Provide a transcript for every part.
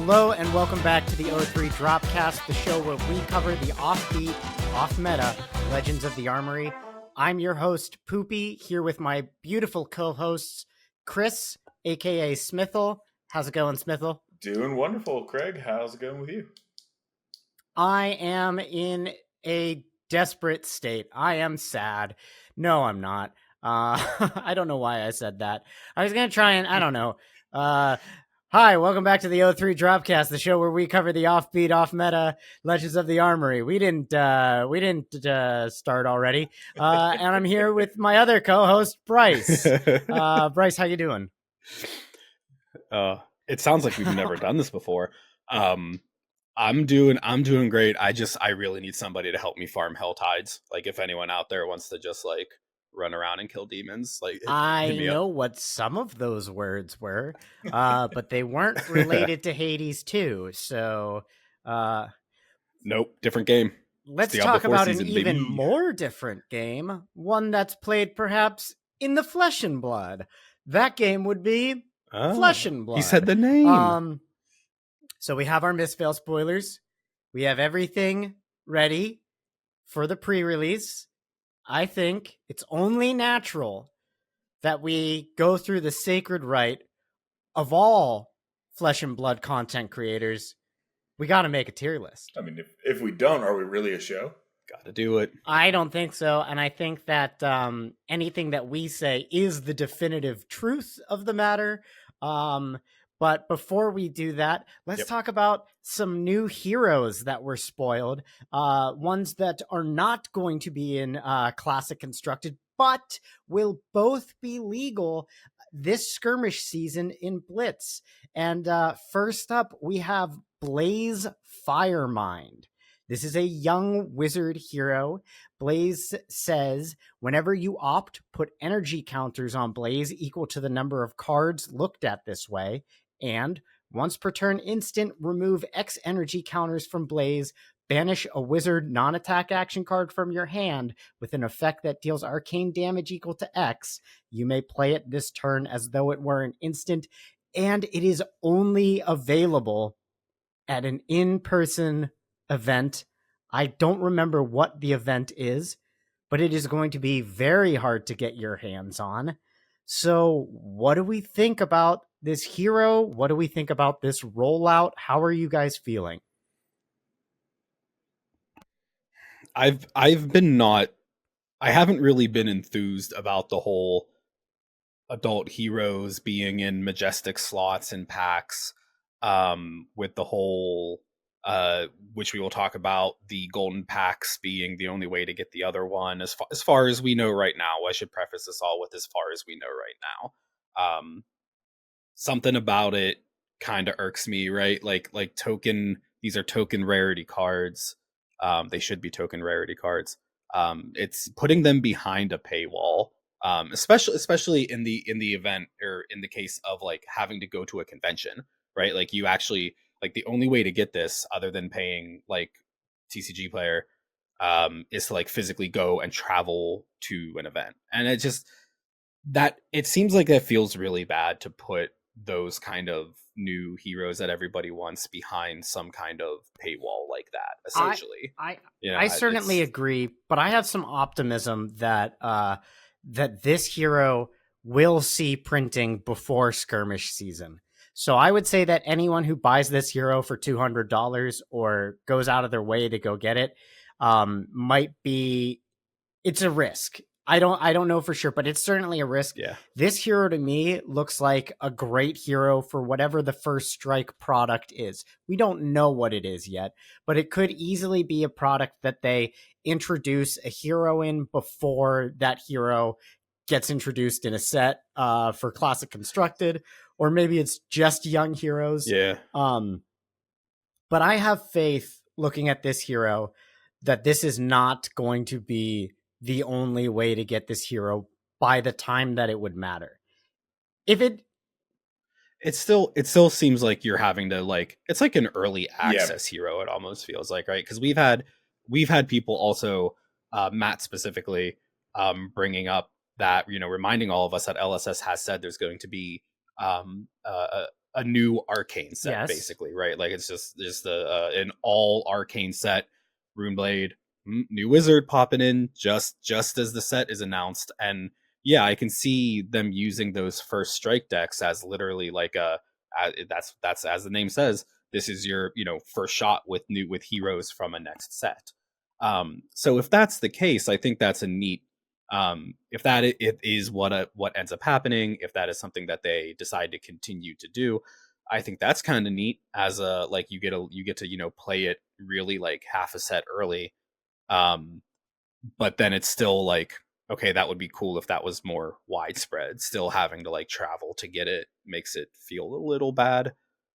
Hello and welcome back to the O3 Dropcast, the show where we cover the offbeat, off-meta Legends of the Armory. I'm your host, Poopy, here with my beautiful co-hosts, Chris, aka Smithel. How's it going, Smithel? Doing wonderful, Craig. How's it going with you? I am in a desperate state. I am sad. No, I'm not. I don't know why I said that. I was going to try and, I don't know. Hi, welcome back to the O3 Dropcast, the show where we cover the offbeat, off-meta Legends of the Armory. We didn't start already. And I'm here with my other co-host, Brice. Brice, how you doing? It sounds like we've never done this before. I'm doing great. I really need somebody to help me farm hell tides. Like, if anyone out there wants to just like run around and kill demons, like, I know what some of those words were, but they weren't related to Hades 2. So nope, different game. Let's talk about an even more different game, one that's played perhaps in the flesh and blood. That game would be Flesh and Blood. He said the name. So we have our Mistveil spoilers. We have everything ready for the pre-release. I think it's only natural that we go through the sacred rite of all Flesh and Blood content creators. We got to make a tier list. I mean, if we don't, are we really a show? Got to do it. I don't think so. And I think that anything that we say is the definitive truth of the matter. But before we do that, let's talk about some new heroes that were spoiled. Ones that are not going to be in Classic Constructed, but will both be legal this skirmish season in Blitz. And first up, we have Blaze Firemind. This is a young wizard hero. Blaze says, whenever you opt, put energy counters on Blaze equal to the number of cards looked at this way. And once per turn instant, remove X energy counters from Blaze, banish a wizard non-attack action card from your hand with an effect that deals arcane damage equal to X. You may play it this turn as though it were an instant, and it is only available at an in-person event. I don't remember what the event is, but it is going to be very hard to get your hands on. So what do we think about this hero? What do we think about this rollout? How are you guys feeling? I haven't really been enthused about the whole adult heroes being in majestic slots and packs, with the whole which we will talk about, the golden packs being the only way to get the other one, as far as we know right now. I should preface this all with as far as we know right now. Something about it kind of irks me, right? Like these are token rarity cards. They should be token rarity cards. It's putting them behind a paywall, especially in the event, or in the case of like having to go to a convention, right? Like, you actually, like, the only way to get this other than paying like TCG player is to like physically go and travel to an event. And it just, it seems like that feels really bad to put those kind of new heroes that everybody wants behind some kind of paywall like that, essentially. I certainly agree, but I have some optimism that that this hero will see printing before skirmish season. So I would say that anyone who buys this hero for $200 or goes out of their way to go get it, it's a risk. I don't know for sure, but it's certainly a risk. Yeah. This hero to me looks like a great hero for whatever the first strike product is. We don't know what it is yet, but it could easily be a product that they introduce a hero in before that hero gets introduced in a set for Classic Constructed, or maybe it's just young heroes. Yeah. But I have faith, looking at this hero, that this is not going to be the only way to get this hero by the time that it would matter. It still seems like you're having to, like, it's like an early access hero. It almost feels like, right? Because we've had people also, Matt specifically, bringing up that, reminding all of us that LSS has said there's going to be a new arcane set, Yes. basically, right? Like it's just an all arcane set, Runeblade, new wizard popping in just as the set is announced. And yeah, I can see them using those first strike decks as literally like that's as the name says, this is your, you know, first shot with heroes from a next set. So if that's the case, I think that's a neat, if that it is what ends up happening, if that is something that they decide to continue to do, I think that's kind of neat. As a, like, you get to, you know, play it really like half a set early, but then it's still like, okay, that would be cool if that was more widespread. Still having to like travel to get it makes it feel a little bad.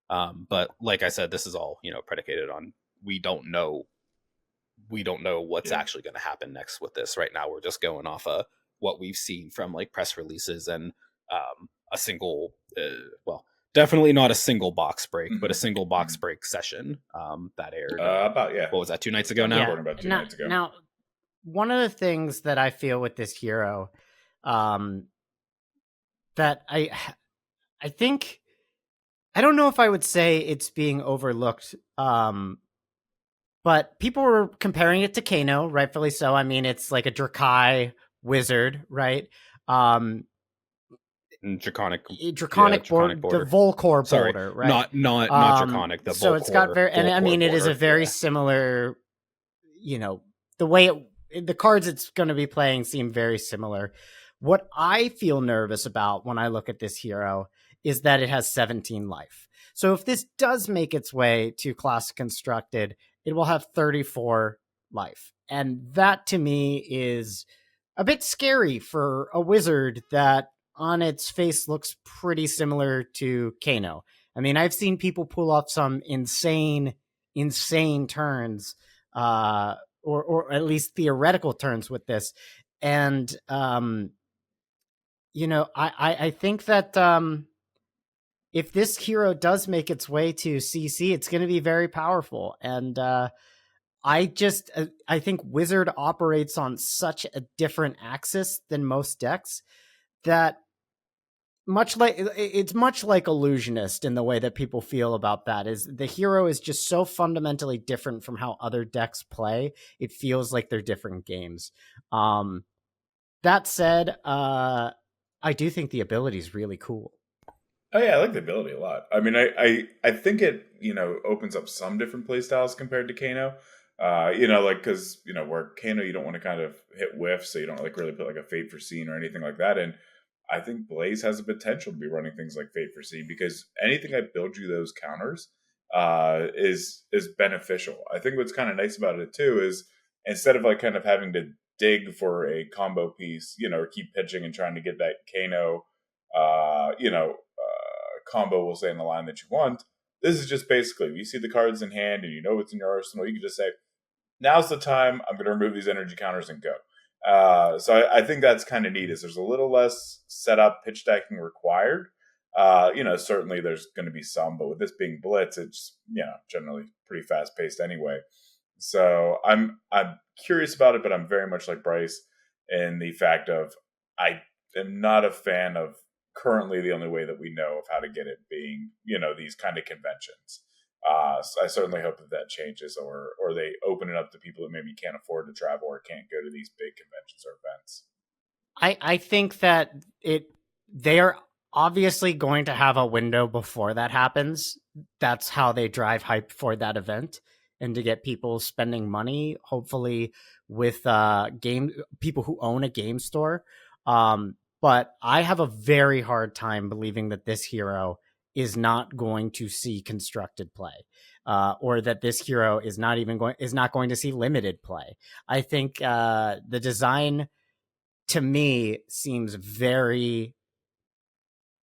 But like I said, this is all, you know, predicated on we don't know what's actually going to happen next with this. Right now we're just going off of what we've seen from like press releases and a single well, definitely not a single box break, but a single box break session that aired what was that, 2 nights ago now? About 2 nights ago. Now, one of the things that I feel with this hero, that I think, I don't know if I would say it's being overlooked, but people were comparing it to Kano, rightfully so. I mean, it's like a Drakai wizard, right? Draconic border, the Volcor border, right? Not Draconic. The so Volcor, it's got very, and I mean, it is a very similar, you know, the way the cards it's going to be playing seem very similar. What I feel nervous about when I look at this hero is that it has 17 life. So if this does make its way to Classic Constructed, it will have 34 life. And that to me is a bit scary for a wizard that on its face looks pretty similar to Kano. I mean, I've seen people pull off some insane turns, or at least theoretical turns with this. And, you know, I think that if this hero does make its way to CC, it's going to be very powerful. And I think Wizard operates on such a different axis than most decks that it's much like Illusionist in the way that people feel about that. Is the hero is just so fundamentally different from how other decks play. It feels like they're different games. That said, I do think the ability is really cool. Oh yeah, I like the ability a lot. I mean, I think it, you know, opens up some different play styles compared to Kano. You know, like, because, you know, where Kano you don't want to kind of hit whiff, so you don't like really put like a Fate Foreseen or anything like that. And I think Blaze has the potential to be running things like Fate Foreseen, because anything that builds you those counters is beneficial. I think what's kind of nice about it too is, instead of like kind of having to dig for a combo piece, you know, or keep pitching and trying to get that Kano, combo, we'll say, in the line that you want. This is just basically, you see the cards in hand and you know what's in your arsenal, you can just say, now's the time, I'm going to remove these energy counters and go. So I think that's kind of neat, is there's a little less setup, pitch stacking required. You know, certainly there's going to be some, but with this being Blitz, it's, you know, generally pretty fast paced anyway. So I'm curious about it, but I'm very much like Brice in the fact of, I am not a fan of currently the only way that we know of how to get it being, you know, these kind of conventions. So I certainly hope that changes, or they open it up to people that maybe can't afford to travel or can't go to these big conventions or events. I think that they are obviously going to have a window before that happens. That's how they drive hype for that event, and to get people spending money, hopefully with people who own a game store. But I have a very hard time believing that this hero is not going to see constructed play, or that this hero is not going to see limited play. I think the design, to me, seems very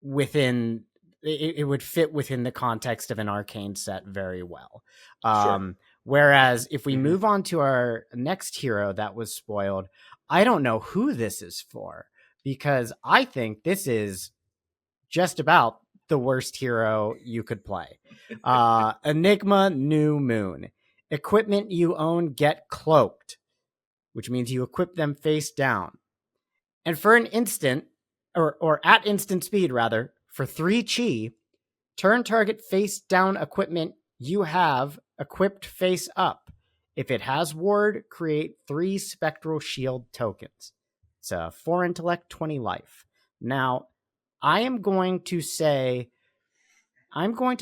within. It would fit within the context of an arcane set very well. Sure. Whereas if we move on to our next hero that was spoiled, I don't know who this is for, because I think this is just about the worst hero you could play. Enigma New Moon. Equipment you own get cloaked, which means you equip them face down. And for an instant, or at instant speed rather, for 3 chi, Turn target face down equipment you have equipped face up. If it has ward, create 3 spectral shield tokens. It's 4 intellect, 20 life. Now, I'm going to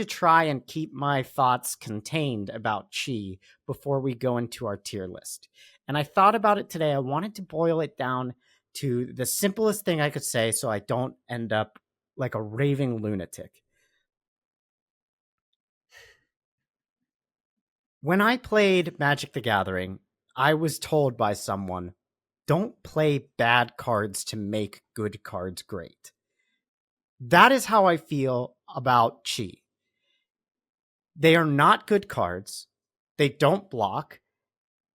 try and keep my thoughts contained about Chi before we go into our tier list. And I thought about it today. I wanted to boil it down to the simplest thing I could say so I don't end up like a raving lunatic. When I played Magic the Gathering, I was told by someone, don't play bad cards to make good cards great. That is how I feel about Chi. They are not good cards. They don't block,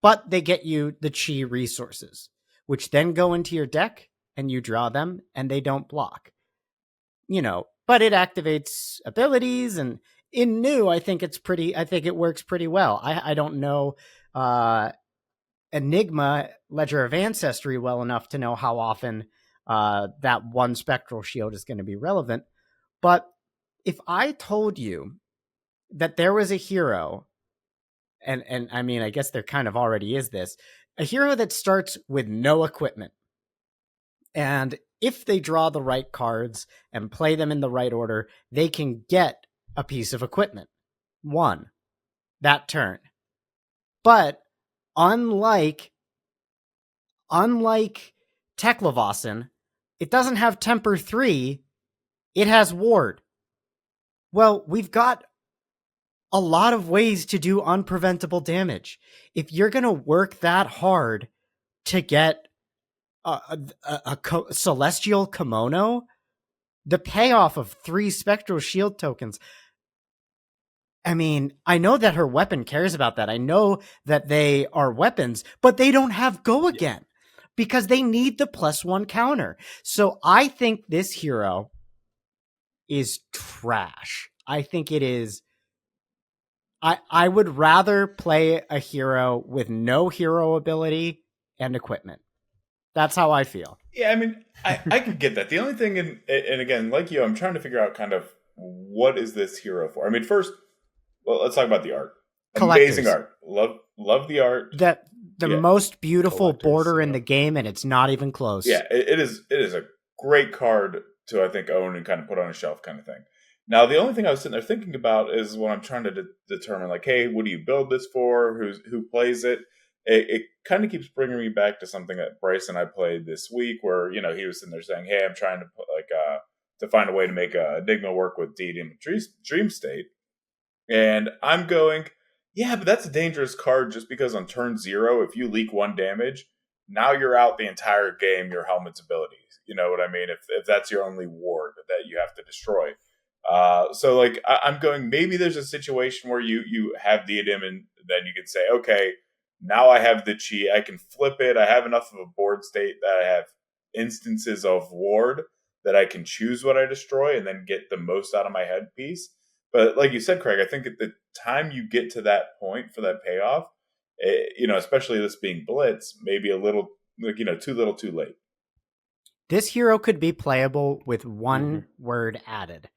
but they get you the Chi resources, which then go into your deck and you draw them and they don't block. But it activates abilities, and in new, I think it works pretty well. I don't know Enigma, Ledger of Ancestry, well enough to know how often that one spectral shield is going to be relevant. But if I told you that there was a hero, and I mean, I guess there kind of already is this, a hero that starts with no equipment, and if they draw the right cards and play them in the right order, they can get a piece of equipment. One, that turn. But unlike Techasen, it doesn't have Temper 3, it has Ward. Well, we've got a lot of ways to do unpreventable damage. If you're going to work that hard to get a celestial kimono, the payoff of 3 spectral shield tokens. I mean, I know that her weapon cares about that. I know that they are weapons, but they don't have go again because they need the +1 counter. So I think this hero is trash. I think it is. I would rather play a hero with no hero ability and equipment. That's how I feel. Yeah, I mean, I could get that. The only thing, and again, like you, I'm trying to figure out kind of what is this hero for. I mean, first, well, let's talk about the art. Collectors. Amazing art. Love the art. The most beautiful border in yeah. the game, and it's not even close. Yeah, it is a great card to, I think, own and kind of put on a shelf kind of thing. Now, the only thing I was sitting there thinking about is when I'm trying to determine, like, hey, what do you build this for? Who plays it? It kind of keeps bringing me back to something that Brice and I played this week, where he was sitting there saying, "Hey, I'm trying to put, to find a way to make Enigma work with Deity Dream State," and I'm going, "Yeah, but that's a dangerous card just because on turn 0, if you leak 1 damage, now you're out the entire game. Your helmet's abilities, you know what I mean? If that's your only ward that you have to destroy." So like I'm going, maybe there's a situation where you have Diadem and then you can say, okay, now I have the Chi, I can flip it. I have enough of a board state that I have instances of ward that I can choose what I destroy and then get the most out of my headpiece. But like you said, Craig, I think at the time you get to that point for that payoff, especially this being Blitz, maybe a little, too little too late. This hero could be playable with 1 word added.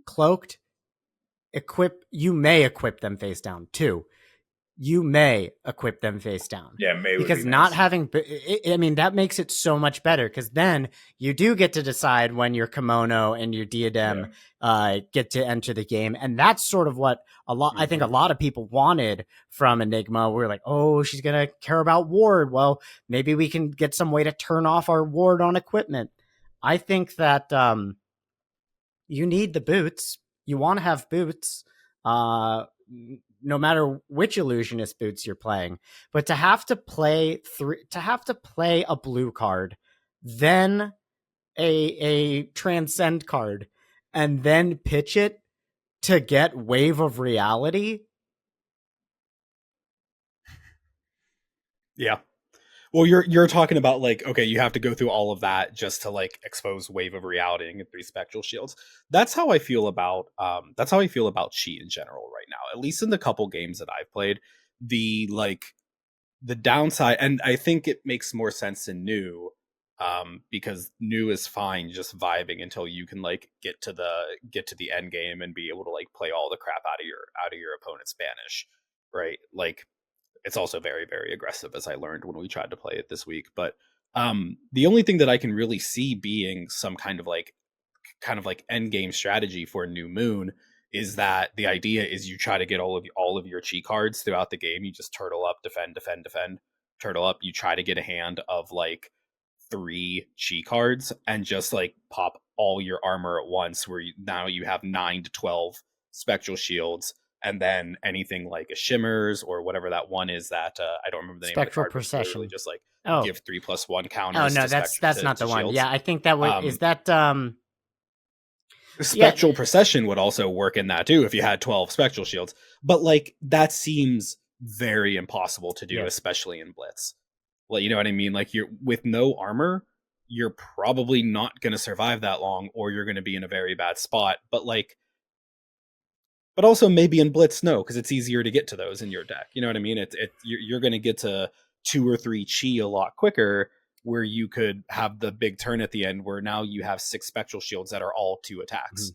Cloaked, you may equip them face down. 2, you may equip them face down. Yeah, may would because be not nice. having, I mean, that makes it so much better because then you do get to decide when your kimono and your diadem get to enter the game, and that's sort of what I think a lot of people wanted from Enigma. We're like, oh, she's gonna care about ward. Well, maybe we can get some way to turn off our ward on equipment. I think that you need the boots. You want to have boots. No matter which illusionist boots you're playing, but to have to play a blue card, then a transcend card, and then pitch it to get Wave of Reality. Yeah. Well, you're talking about like, okay, you have to go through all of that just to like expose Wave of Reality and get 3 spectral shields. That's how I feel about Chi in general right now. At least in the couple games that I've played, the downside, and I think it makes more sense in new, because new is fine just vibing until you can like get to the end game and be able to like play all the crap out of your opponent's banish, right? Like it's also very, very aggressive, as I learned when we tried to play it this week. But the only thing that I can really see being some kind of like end game strategy for New Moon is that the idea is you try to get all of your chi cards throughout the game. You just turtle up, defend, turtle up. You try to get a hand of like 3 chi cards and just like pop all your armor at once, where now you have 9 to 12 spectral shields, and then anything like a shimmers or whatever that one is that I don't remember the Spectral name of the card, Procession. just like Oh, give 3+1 counters. oh no, that's not the one. Shields. Yeah, I think that would is that Spectral Procession would also work in that too if you had 12 spectral shields, but like that seems very impossible to do, especially in Blitz. Well, you know what I mean? Like you're with no armor, you're probably not going to survive that long, or you're going to be in a very bad spot. But also maybe in Blitz, no, because it's easier to get to those in your deck. You know what I mean? You're going to get to 2 or 3 chi a lot quicker, where you could have the big turn at the end where now you have 6 spectral shields that are all 2 attacks.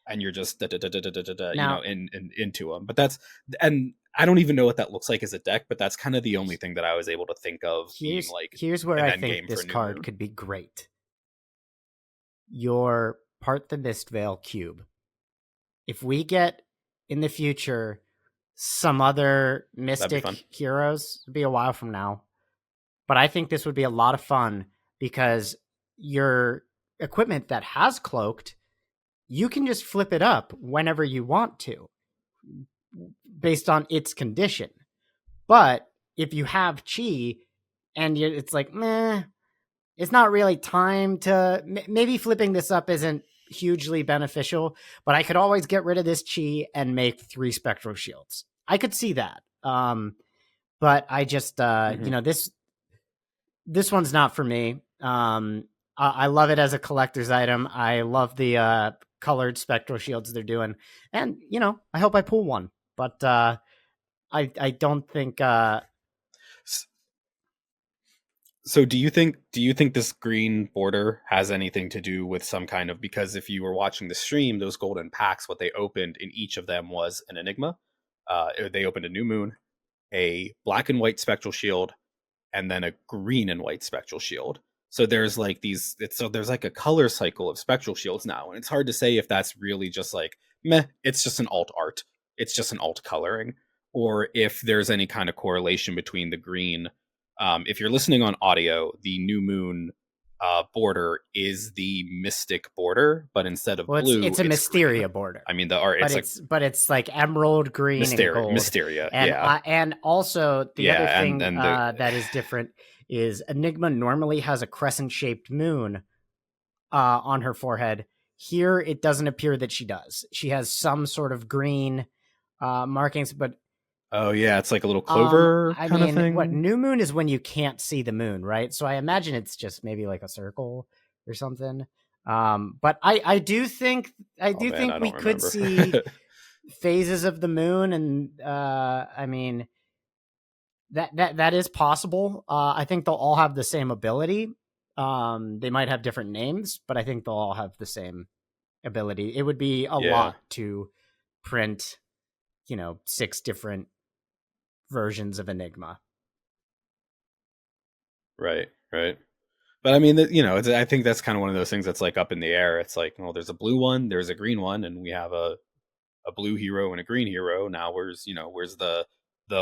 And you're just into them. But that's, and I don't even know what that looks like as a deck, but that's kind of the only thing that I was able to think of. Here's where I think this card could be great. Your Part the Mistveil cube. If we get in the future some other mystic heroes, it'll be a while from now, but I think this would be a lot of fun because your equipment that has cloaked, you can just flip it up whenever you want to based on its condition. But if you have chi and it's like, meh, it's not really time to, maybe flipping this up isn't hugely beneficial, but I could always get rid of this chi and make 3 spectral shields. I could see that. But I just, this one's not for me. I love it as a collector's item. I love the colored spectral shields they're doing, and I hope I pull one. But I don't think. So do you think this green border has anything to do with some kind of, because if you were watching the stream, those golden packs, what they opened in each of them was an Enigma. They opened a New Moon, a black and white spectral shield, and then a green and white spectral shield. So there's like there's like a color cycle of spectral shields now, and it's hard to say if that's really just like meh, it's just an alt art, it's just an alt coloring, or if there's any kind of correlation between the green. If you're listening on audio, the New Moon border is the mystic border, but instead of blue, it's a Mysteria green border. I mean, the art, but it's like emerald green and gold. Mysteria, and and also the other thing that is different is Enigma normally has a crescent-shaped moon on her forehead. Here, it doesn't appear that she does. She has some sort of green markings, but oh yeah, it's like a little clover kind of thing. What New Moon is when you can't see the moon, right? So I imagine it's just maybe like a circle or something. But I do think we could see phases of the moon, and I mean that is possible. I think they'll all have the same ability. They might have different names, but I think they'll all have the same ability. It would be a lot to print, 6 different versions of Enigma. Right. But I mean, I think that's kind of one of those things that's like up in the air. It's like, well, there's a blue one, there's a green one, and we have a blue hero and a green hero. Now where's the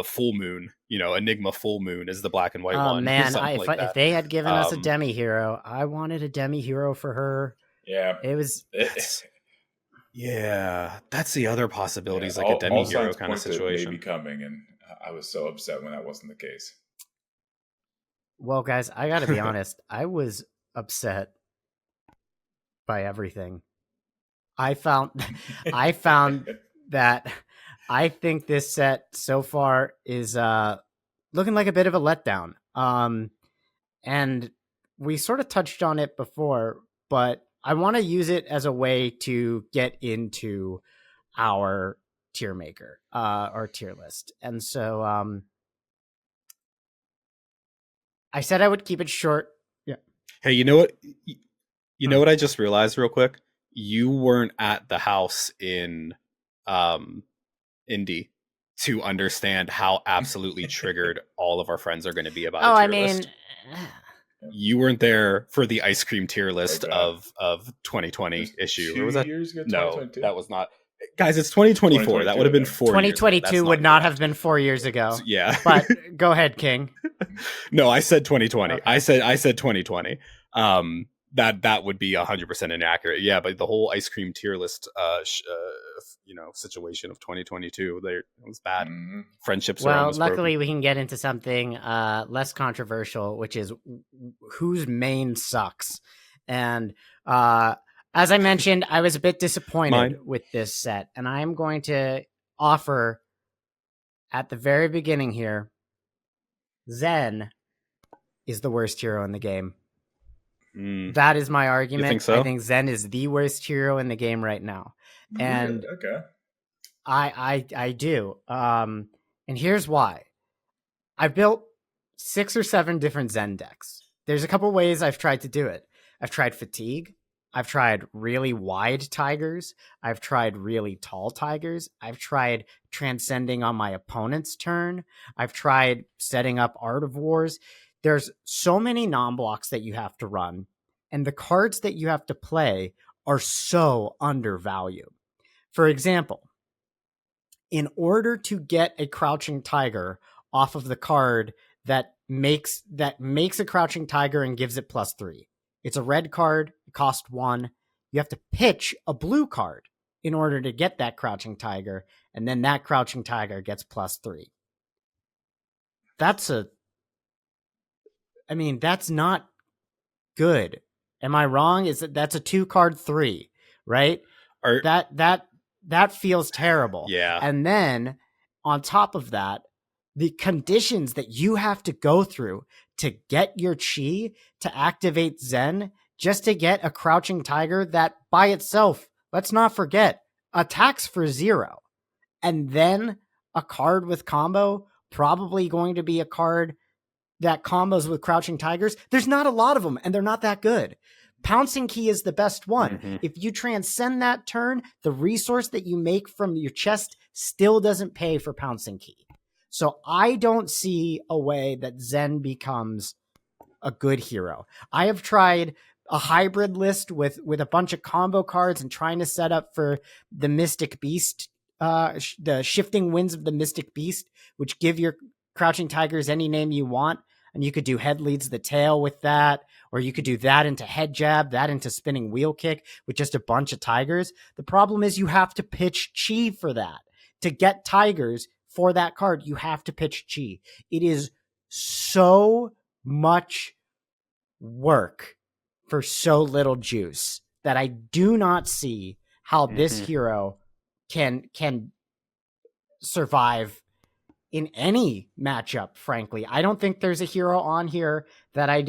full moon? Enigma full moon is the black and white one. Man, if they had given us a demi hero, I wanted a demi hero for her. Yeah, it was. Yeah, that's the other possibilities, like a demi hero kind of situation. Maybe coming, and I was so upset when that wasn't the case. Well, guys, I got to be honest. I was upset by everything. I found that I think this set so far is looking like a bit of a letdown. And we sort of touched on it before, but I want to use it as a way to get into our tier maker, or tier list. And so I said I would keep it short. Yeah. Hey, you know what? You know what I just realized real quick? You weren't at the house in Indy to understand how absolutely triggered all of our friends are going to be about a tier list. You weren't there for the ice cream tier list of 2020 issue. 2 or was that years ago? No, that was not. Guys, it's 2024. That would have been 4 years. 2022 would not have been 4 years ago. Yeah. But go ahead, King. No, I said 2020. Okay. I said 2020. That would be 100% inaccurate. Yeah, but the whole ice cream tier list situation of 2022, it was bad. Mm-hmm. Friendships well, are almost luckily broken. we can get into something less controversial, which is whose main sucks. And as I mentioned, I was a bit disappointed with this set, and I am going to offer at the very beginning here, Zen is the worst hero in the game. That is my argument. You think so? I think Zen is the worst hero in the game right now. And okay. I do. And here's why. I've built 6 or 7 different Zen decks. There's a couple ways I've tried to do it. I've tried fatigue. I've tried really wide tigers. I've tried really tall tigers. I've tried transcending on my opponent's turn. I've tried setting up Art of Wars. There's so many non-blocks that you have to run, and the cards that you have to play are so undervalued. For example, in order to get a Crouching Tiger off of the card that makes a Crouching Tiger and gives it +3, it's a red card, it costs 1. You have to pitch a blue card in order to get that Crouching Tiger, and then that Crouching Tiger gets +3. That's not good. Am I wrong? That's a 2-card 3, right? That feels terrible. Yeah. And then on top of that, the conditions that you have to go through to get your chi to activate Zen, just to get a Crouching Tiger that by itself, let's not forget, attacks for 0. And then a card with combo, probably going to be a card that combos with Crouching Tigers. There's not a lot of them, and they're not that good. Pouncing Key is the best one. Mm-hmm. If you transcend that turn, the resource that you make from your chest still doesn't pay for Pouncing Key. So I don't see a way that Zen becomes a good hero. I have tried a hybrid list with a bunch of combo cards and trying to set up for the Mystic Beast, the Shifting Winds of the Mystic Beast, which give your Crouching Tigers any name you want. And you could do Head Leads the Tail with that, or you could do that into Head Jab, that into Spinning Wheel Kick with just a bunch of tigers. The problem is you have to pitch chi for that. To get tigers for that card, you have to pitch chi. It is so much work for so little juice that I do not see how this hero can survive in any matchup, frankly. I don't think there's a hero on here that I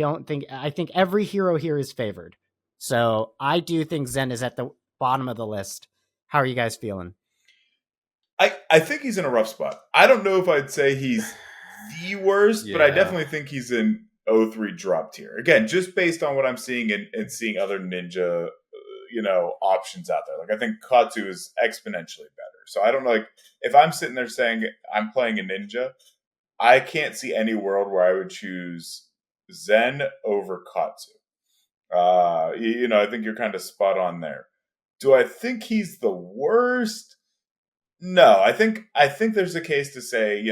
think every hero here is favored. So I do think Zen is at the bottom of the list. How are you guys feeling? I think he's in a rough spot. I don't know if I'd say he's the worst, but I definitely think he's in 03 drop tier. Again, just based on what I'm seeing and seeing other ninja, options out there. Like, I think Katsu is exponentially better. So I don't know, like, if I'm sitting there saying I'm playing a ninja, I can't see any world where I would choose Zen over Katsu. I think you're kind of spot on there. Do I think he's the worst? No, I think there's a case to say,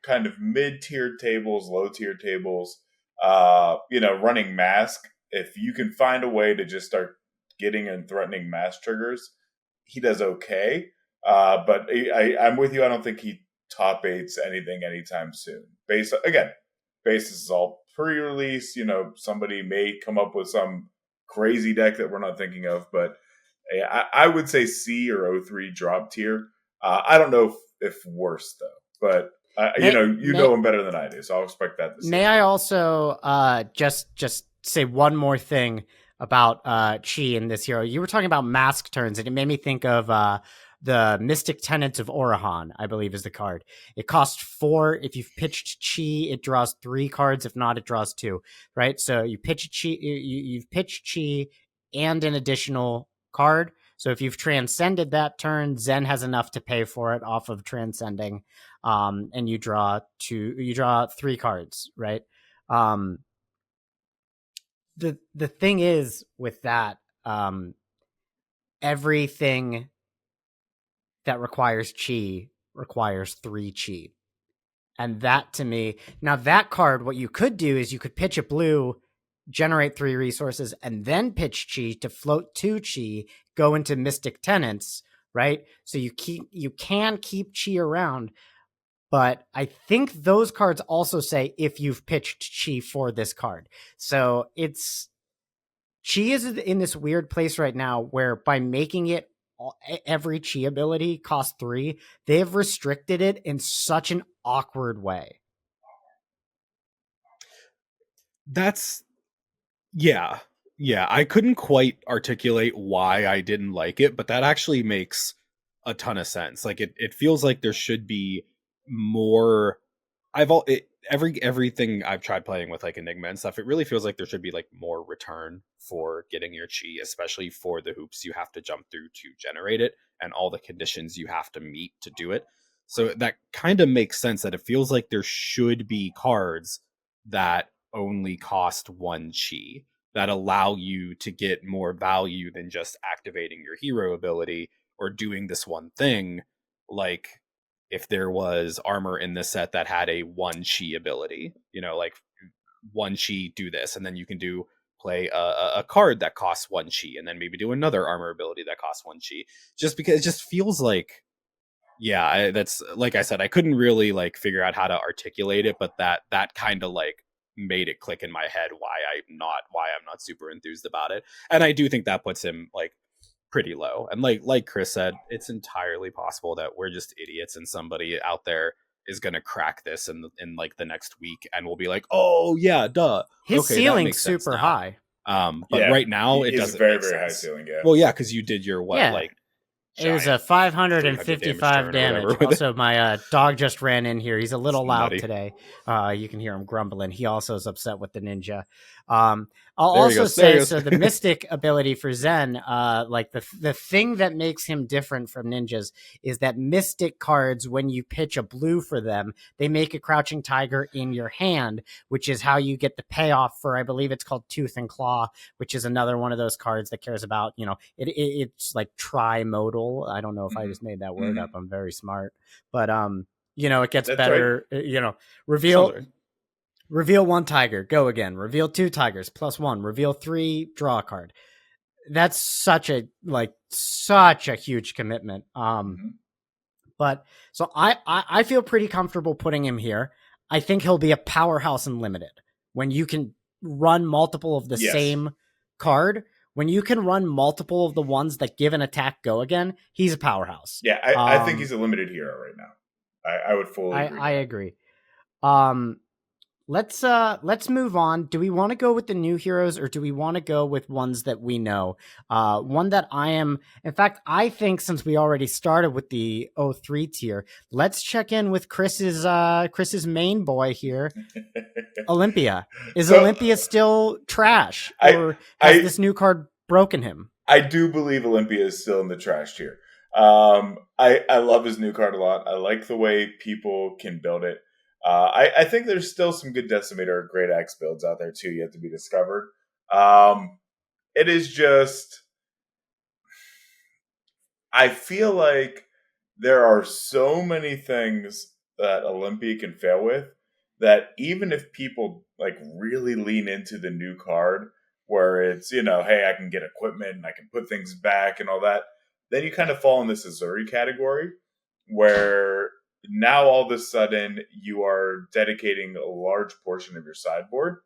kind of mid-tier tables, low-tier tables, running mask. If you can find a way to just start getting and threatening mask triggers, he does okay. But I'm with you. I don't think he top 8s anything anytime soon. Base is all pre-release. Somebody may come up with some crazy deck that we're not thinking of. But I would say C or 03 drop tier. I don't know if worse though. But know him better than I do, so I'll expect that. May I also just say one more thing about chi in this hero? You were talking about mask turns, and it made me think of the Mystic Tenets of Orahan, I believe is the card. It costs 4. If you've pitched Chi, it draws 3 cards. If not, it draws 2. Right? So you pitch Chi, you've pitched Chi and an additional card. So if you've transcended that turn, Zen has enough to pay for it off of transcending, and you draw 3 cards. Right? The thing is with that, everything that requires Chi requires 3 Chi. And that to me, now that card, what you could do is you could pitch a blue, generate 3 resources, and then pitch Chi to float 2 Chi, go into Mystic Tenants, right? So you can keep Chi around, but I think those cards also say if you've pitched Chi for this card. So Chi is in this weird place right now where by making it every Chi ability costs 3, they've restricted it in such an awkward way. That's yeah. I couldn't quite articulate why I didn't like it, but that actually makes a ton of sense. Like it feels like there should be more. Everything I've tried playing with like Enigma and stuff, it really feels like there should be like more return for getting your Chi, especially for the hoops you have to jump through to generate it and all the conditions you have to meet to do it. So that kind of makes sense that it feels like there should be cards that only cost 1 Chi that allow you to get more value than just activating your hero ability or doing this one thing. Like if there was armor in this set that had a 1 Chi ability, like 1 Chi, do this, and then you can play a card that costs 1 Chi, and then maybe do another armor ability that costs 1 Chi. Just because it just feels like, that's like I said, I couldn't really like figure out how to articulate it, but that kind of like made it click in my head why I'm not super enthused about it. And I do think that puts him like pretty low. And like Chris said, it's entirely possible that we're just idiots and somebody out there is going to crack this in like the next week and we'll be like, oh yeah, duh. His okay, ceiling's super high. But right now it doesn't very, make very sense. high ceiling, yeah. Well, yeah, because you did your like it was a 555 damage. Also, my dog just ran in here. He's a little loud today. You can hear him grumbling. He also is upset with the ninja. I'll also say, so the mystic ability for Zen, like the thing that makes him different from ninjas is that mystic cards, when you pitch a blue for them, they make a crouching tiger in your hand, which is how you get the payoff for, I believe it's called Tooth and Claw, which is another one of those cards that cares about, it's like trimodal. I don't know if I just made that word up. I'm very smart, but it gets that's better. Right. Reveal 1 tiger, go again. Reveal 2 tigers, +1. Reveal 3, draw a card. That's such a huge commitment. But so I feel pretty comfortable putting him here. I think he'll be a powerhouse in limited when you can run multiple of the same card. When you can run multiple of the ones that give an attack go again, he's a powerhouse. Yeah, I think he's a limited hero right now. I would fully agree. I agree. Let's move on. Do we want to go with the new heroes or do we want to go with ones that we know? One that in fact, I think since we already started with the 03 tier, let's check in with Chris's main boy here, Olympia. Is Olympia still trash, or has this new card broken him? I do believe Olympia is still in the trash tier. I love his new card a lot. I like the way people can build it. I think there's still some good Decimator or Great Axe builds out there too yet to be discovered. It is just, I feel like there are so many things that Olympia can fail with that even if people like really lean into the new card where it's, hey, I can get equipment and I can put things back and all that, then you kind of fall in this Azuri category where now all of a sudden you are dedicating a large portion of your sideboard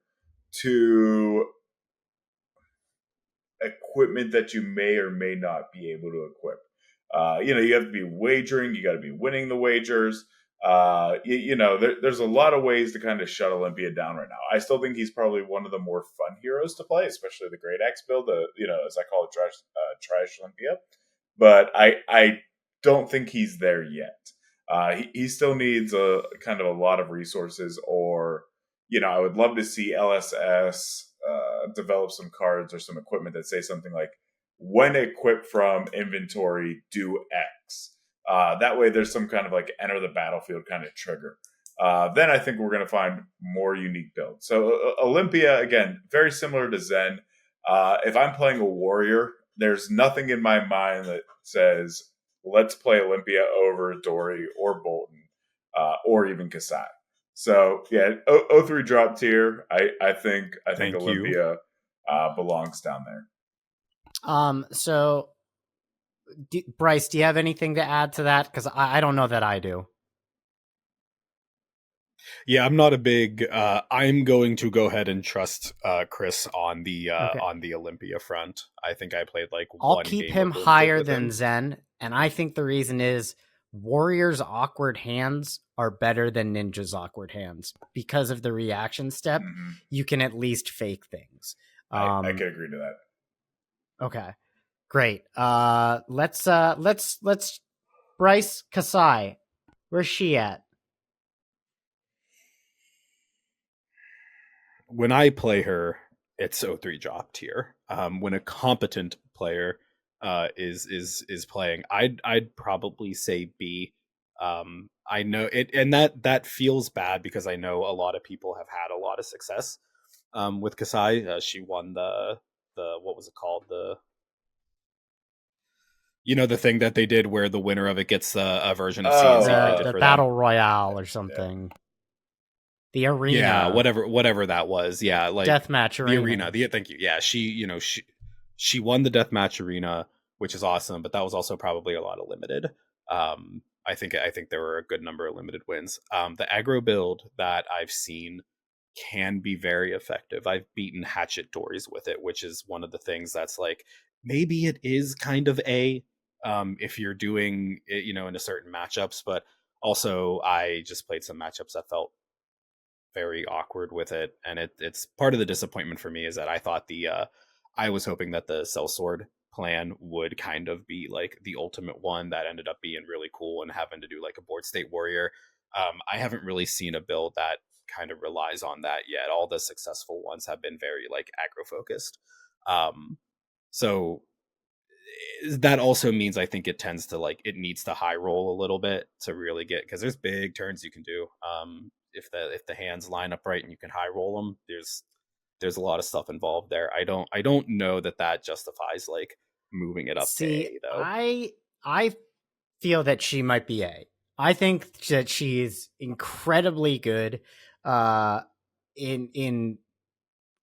to equipment that you may or may not be able to equip. You have to be wagering, you got to be winning the wagers. There's a lot of ways to kind of shut Olympia down right now. I still think he's probably one of the more fun heroes to play, especially the Great Axe build, as I call it, trash Olympia. But I don't think he's there yet. He still needs a kind of a lot of resources, or I would love to see LSS develop some cards or some equipment that say something like, when equipped from inventory, do X. That way there's some kind of like enter the battlefield kind of trigger. Then I think we're going to find more unique builds. So Olympia, again, very similar to Zen. If I'm playing a warrior, there's nothing in my mind that says, let's play Olympia over Dory or Bolton or even Kasai. So yeah, 03 drop tier. I think Olympia belongs down there. So Brice, do you have anything to add to that? Because I don't know that I do. Yeah, I'm not a big. I'm going to go ahead and trust Chris on the Olympia front. I think I played like. I'll keep him higher than Zen, and I think the reason is Warrior's awkward hands are better than Ninja's awkward hands because of the reaction step. Mm-hmm. You can at least fake things. I can agree to that. Okay, great. Let's Brice Kasai. Where's she at? When I play her, it's 03 drop tier. When a competent player is playing, I'd probably say B. I know it, and that feels bad because I know a lot of people have had a lot of success with Kasai. She won the what was it called, the thing that they did where the winner of it gets a version of CNC the Battle Royale or something. Yeah. The arena, yeah, whatever that was, yeah, like deathmatch arena. The arena. Thank you. Yeah, she won the deathmatch arena, which is awesome. But that was also probably a lot of limited. I think there were a good number of limited wins. The aggro build that I've seen can be very effective. I've beaten Hatchet Dories with it, which is one of the things that's like maybe it is kind of if you're doing it, in a certain matchups, but also I just played some matchups that felt very awkward with it, and it's part of the disappointment for me is that I thought I was hoping that the sellsword plan would kind of be like the ultimate one that ended up being really cool and having to do like a board state warrior. I haven't really seen a build that kind of relies on that yet. All the successful ones have been very like aggro focused. So that also means I think it tends to like it needs to high roll a little bit to really get, because there's big turns you can do. If the hands line up right and you can high roll them, there's a lot of stuff involved there. I don't know that justifies like moving it up to A, though. I feel that she might be A. I think that she is incredibly good in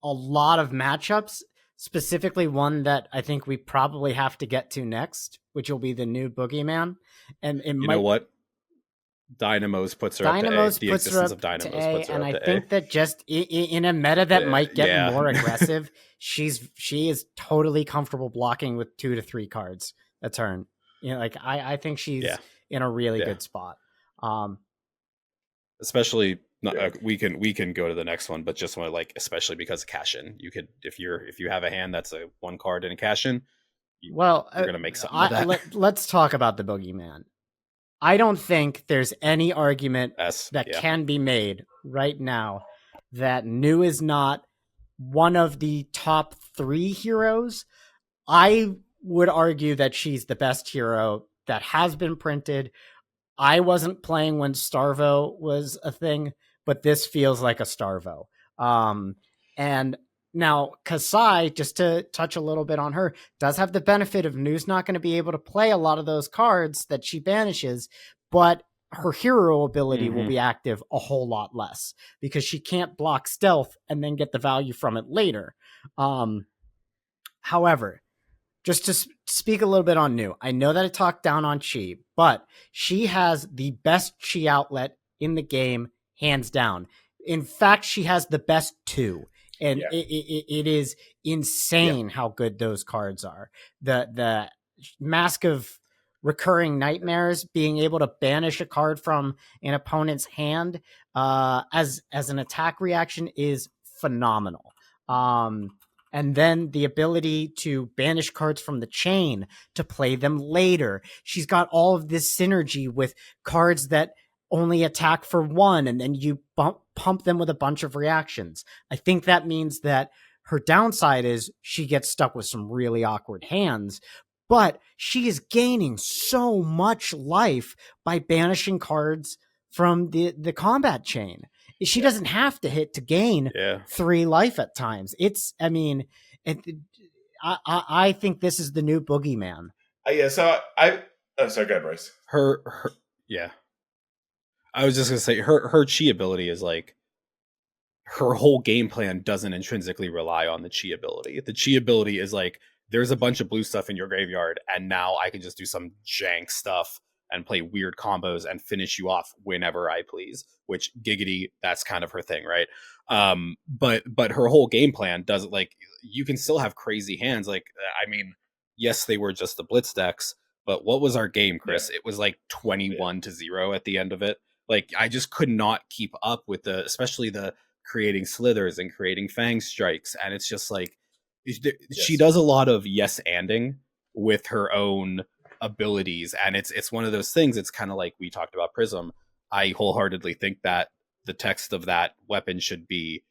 a lot of matchups, specifically one that I think we probably have to get to next, which will be the new boogeyman. And it know what? Dynamos puts her up to A. The existence of Dynamos puts her and up to A. And I think that just in a meta that might get more aggressive, she is totally comfortable blocking with 2 to 3 cards a turn. I think she's in a really good spot. Especially we can go to the next one, but just want to especially because of cash in. You could if you have a hand that's a 1 card in a cash in, you're gonna make something of that. Let's talk about the boogeyman. I don't think there's any argument that can be made right now that Nu is not one of the top 3 heroes. I would argue that she's the best hero that has been printed. I wasn't playing when Starvo was a thing, but this feels like a Starvo. And now Kasai, just to touch a little bit on her, does have the benefit of Nu's not going to be able to play a lot of those cards that she banishes, but her hero ability will be active a whole lot less because she can't block stealth and then get the value from it later. However, just to speak a little bit on Nu, I know that I talked down on Chi, but she has the best Chi outlet in the game, hands down. In fact, she has the best 2. And it is insane how good those cards are. The Mask of Recurring Nightmares, being able to banish a card from an opponent's hand as an attack reaction is phenomenal. And then the ability to banish cards from the chain to play them later. She's got all of this synergy with cards that only attack for one, and then you pump them with a bunch of reactions. I think that means that her downside is she gets stuck with some really awkward hands, but she is gaining so much life by banishing cards from the combat chain. She doesn't have to hit to gain 3 life at times. I think this is the new boogeyman. So go ahead, Brice. I was just gonna say her chi ability is like, her whole game plan doesn't intrinsically rely on the chi ability. The chi ability is like, there's a bunch of blue stuff in your graveyard, and now I can just do some jank stuff and play weird combos and finish you off whenever I please, which giggity, that's kind of her thing, right? But her whole game plan doesn't, like, you can still have crazy hands. Like, I mean, yes, they were just the blitz decks, but what was our game, Chris? It was like 21-0 at the end of it. Like, I just could not keep up with especially the creating slithers and creating fang strikes. And it's just like, she does a lot of yes-anding with her own abilities, and it's one of those things. It's kind of like we talked about Prism. I wholeheartedly think that the text of that weapon should be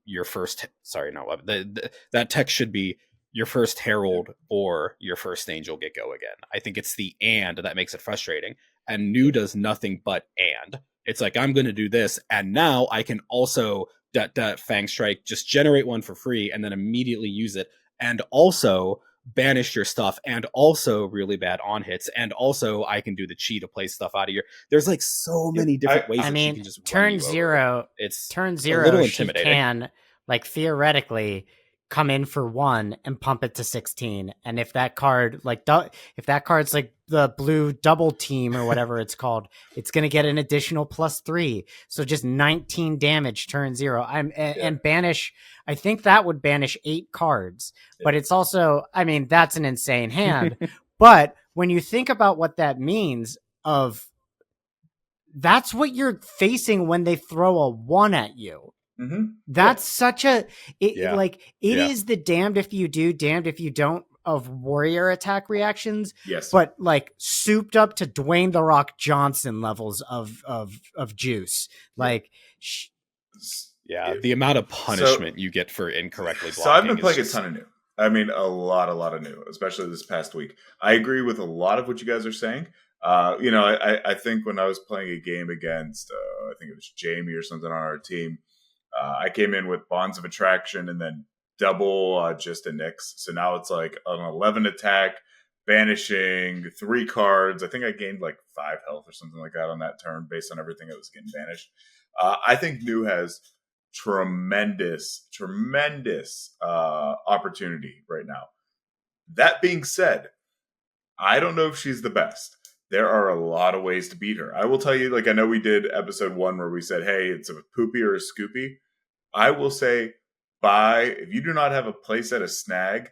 your first, sorry, not weapon, that text should be your first herald or your first angel get go again. I think it's the and that makes it frustrating, and New does nothing but and. It's like, I'm going to do this, and now I can also that fang strike, just generate one for free and then immediately use it, and also banish your stuff, and also really bad on hits, and also I can do the chi to play stuff out of here. There's like so many different ways that she can just turn zero. It's turn zero. A little intimidating. She can, like, theoretically come in for 1 and pump it to 16, and if that card, like, if that card's like the blue double team or whatever it's called, it's going to get an additional +3, so just 19 damage turn 0. And banish, I think that would banish 8 cards, but it's also, I mean, that's an insane hand. But when you think about what that means, that's what you're facing when they throw a 1 at you. Mm-hmm. That's such a is the damned if you do, damned if you don't of warrior attack reactions. Yes, but like souped up to Dwayne the Rock Johnson levels of juice. Like, the amount of punishment you get for incorrectly blocking. So I've been playing a ton of New. I mean, a lot of New, especially this past week. I agree with a lot of what you guys are saying. I think when I was playing a game against, I think it was Jamie or something on our team. I came in with Bonds of Attraction and then double just a Nyx. So now it's like an 11 attack, banishing 3 cards. I think I gained like 5 health or something like that on that turn based on everything that was getting banished. I think New has tremendous opportunity right now. That being said, I don't know if she's the best. There are a lot of ways to beat her. I will tell you, like, I know we did episode 1 where we said, hey, it's a poopy or a scoopy. I will say, if you do not have a playset of Snag,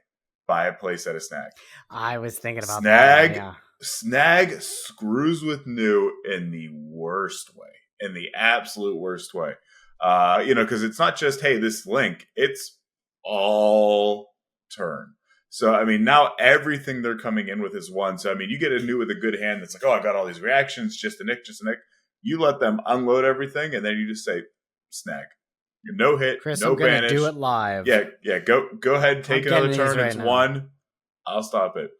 buy a playset of Snag. I was thinking about Snag, that. Yeah. Snag screws with New in the worst way, in the absolute worst way. Because it's not just, hey, this link, it's all turn. So, I mean, now everything they're coming in with is 1. So, I mean, you get a New with a good hand that's like, oh, I got all these reactions, just a nick. You let them unload everything, and then you just say, Snag. No hit, Chris, no banish. Do it live. Yeah. Go ahead, take another turn. It's 1. I'll stop it.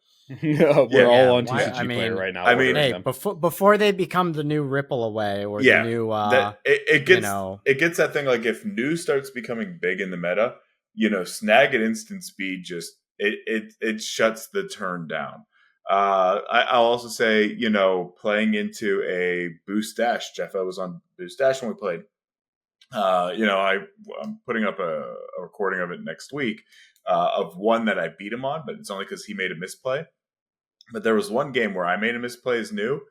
We're all on TCG Player right now. I mean, hey, before they become the new Ripple Away or the new, it gets that thing, like, if New starts becoming big in the meta, Snag at instant speed just it shuts the turn down. I'll also say, playing into a Boost Dash. Jeff, I was on Boost Dash when we played. I'm putting up a recording of it next week of one that I beat him on, but it's only because he made a misplay. But there was one game where I made a misplay as New,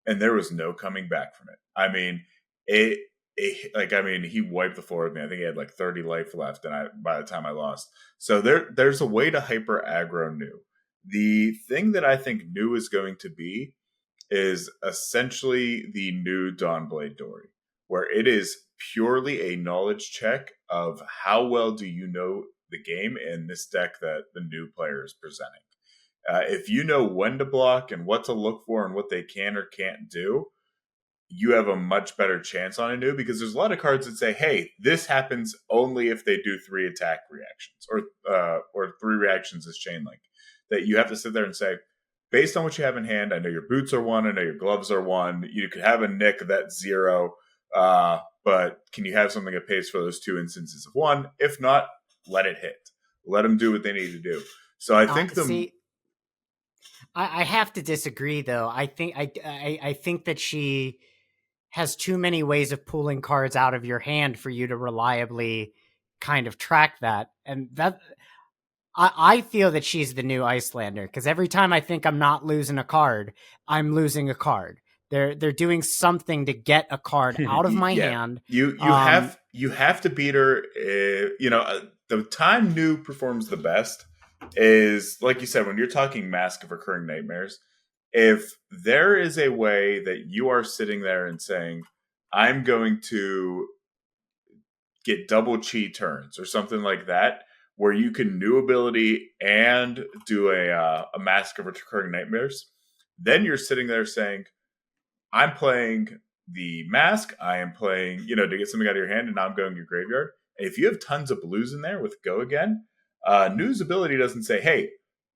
and there was no coming back from it. I mean, he wiped the floor with me. I think he had like 30 life left, and by the time I lost. So there's a way to hyper aggro New. The thing that I think New is going to be is essentially the new Dawnblade Dory, where it is purely a knowledge check of how well do you know the game in this deck that the new player is presenting. If you know when to block and what to look for and what they can or can't do, you have a much better chance on a new, because there's a lot of cards that say, hey, this happens only if they do 3 attack reactions or 3 reactions as chain link, that you have to sit there and say, based on what you have in hand, I know your boots are 1, I know your gloves are 1, you could have a Nick that's 0, but can you have something that pays for those 2 instances of 1? If not, let it hit. Let them do what they need to do. So I think I have to disagree, though. I think that she has too many ways of pulling cards out of your hand for you to reliably kind of track that. And that I feel that she's the new Icelander, because every time I think I'm not losing a card, I'm losing a card. They're doing something to get a card out of my hand. You have to beat her. The time new performs the best is, like you said, when you're talking Mask of Recurring Nightmares. If there is a way that you are sitting there and saying, I'm going to get double chi turns or something like that, where you can new ability and do a Mask of Recurring Nightmares, then you're sitting there saying, I'm playing the Mask, I am playing, to get something out of your hand, and now I'm going to your graveyard. And if you have tons of blues in there with Go Again, New's ability doesn't say, hey,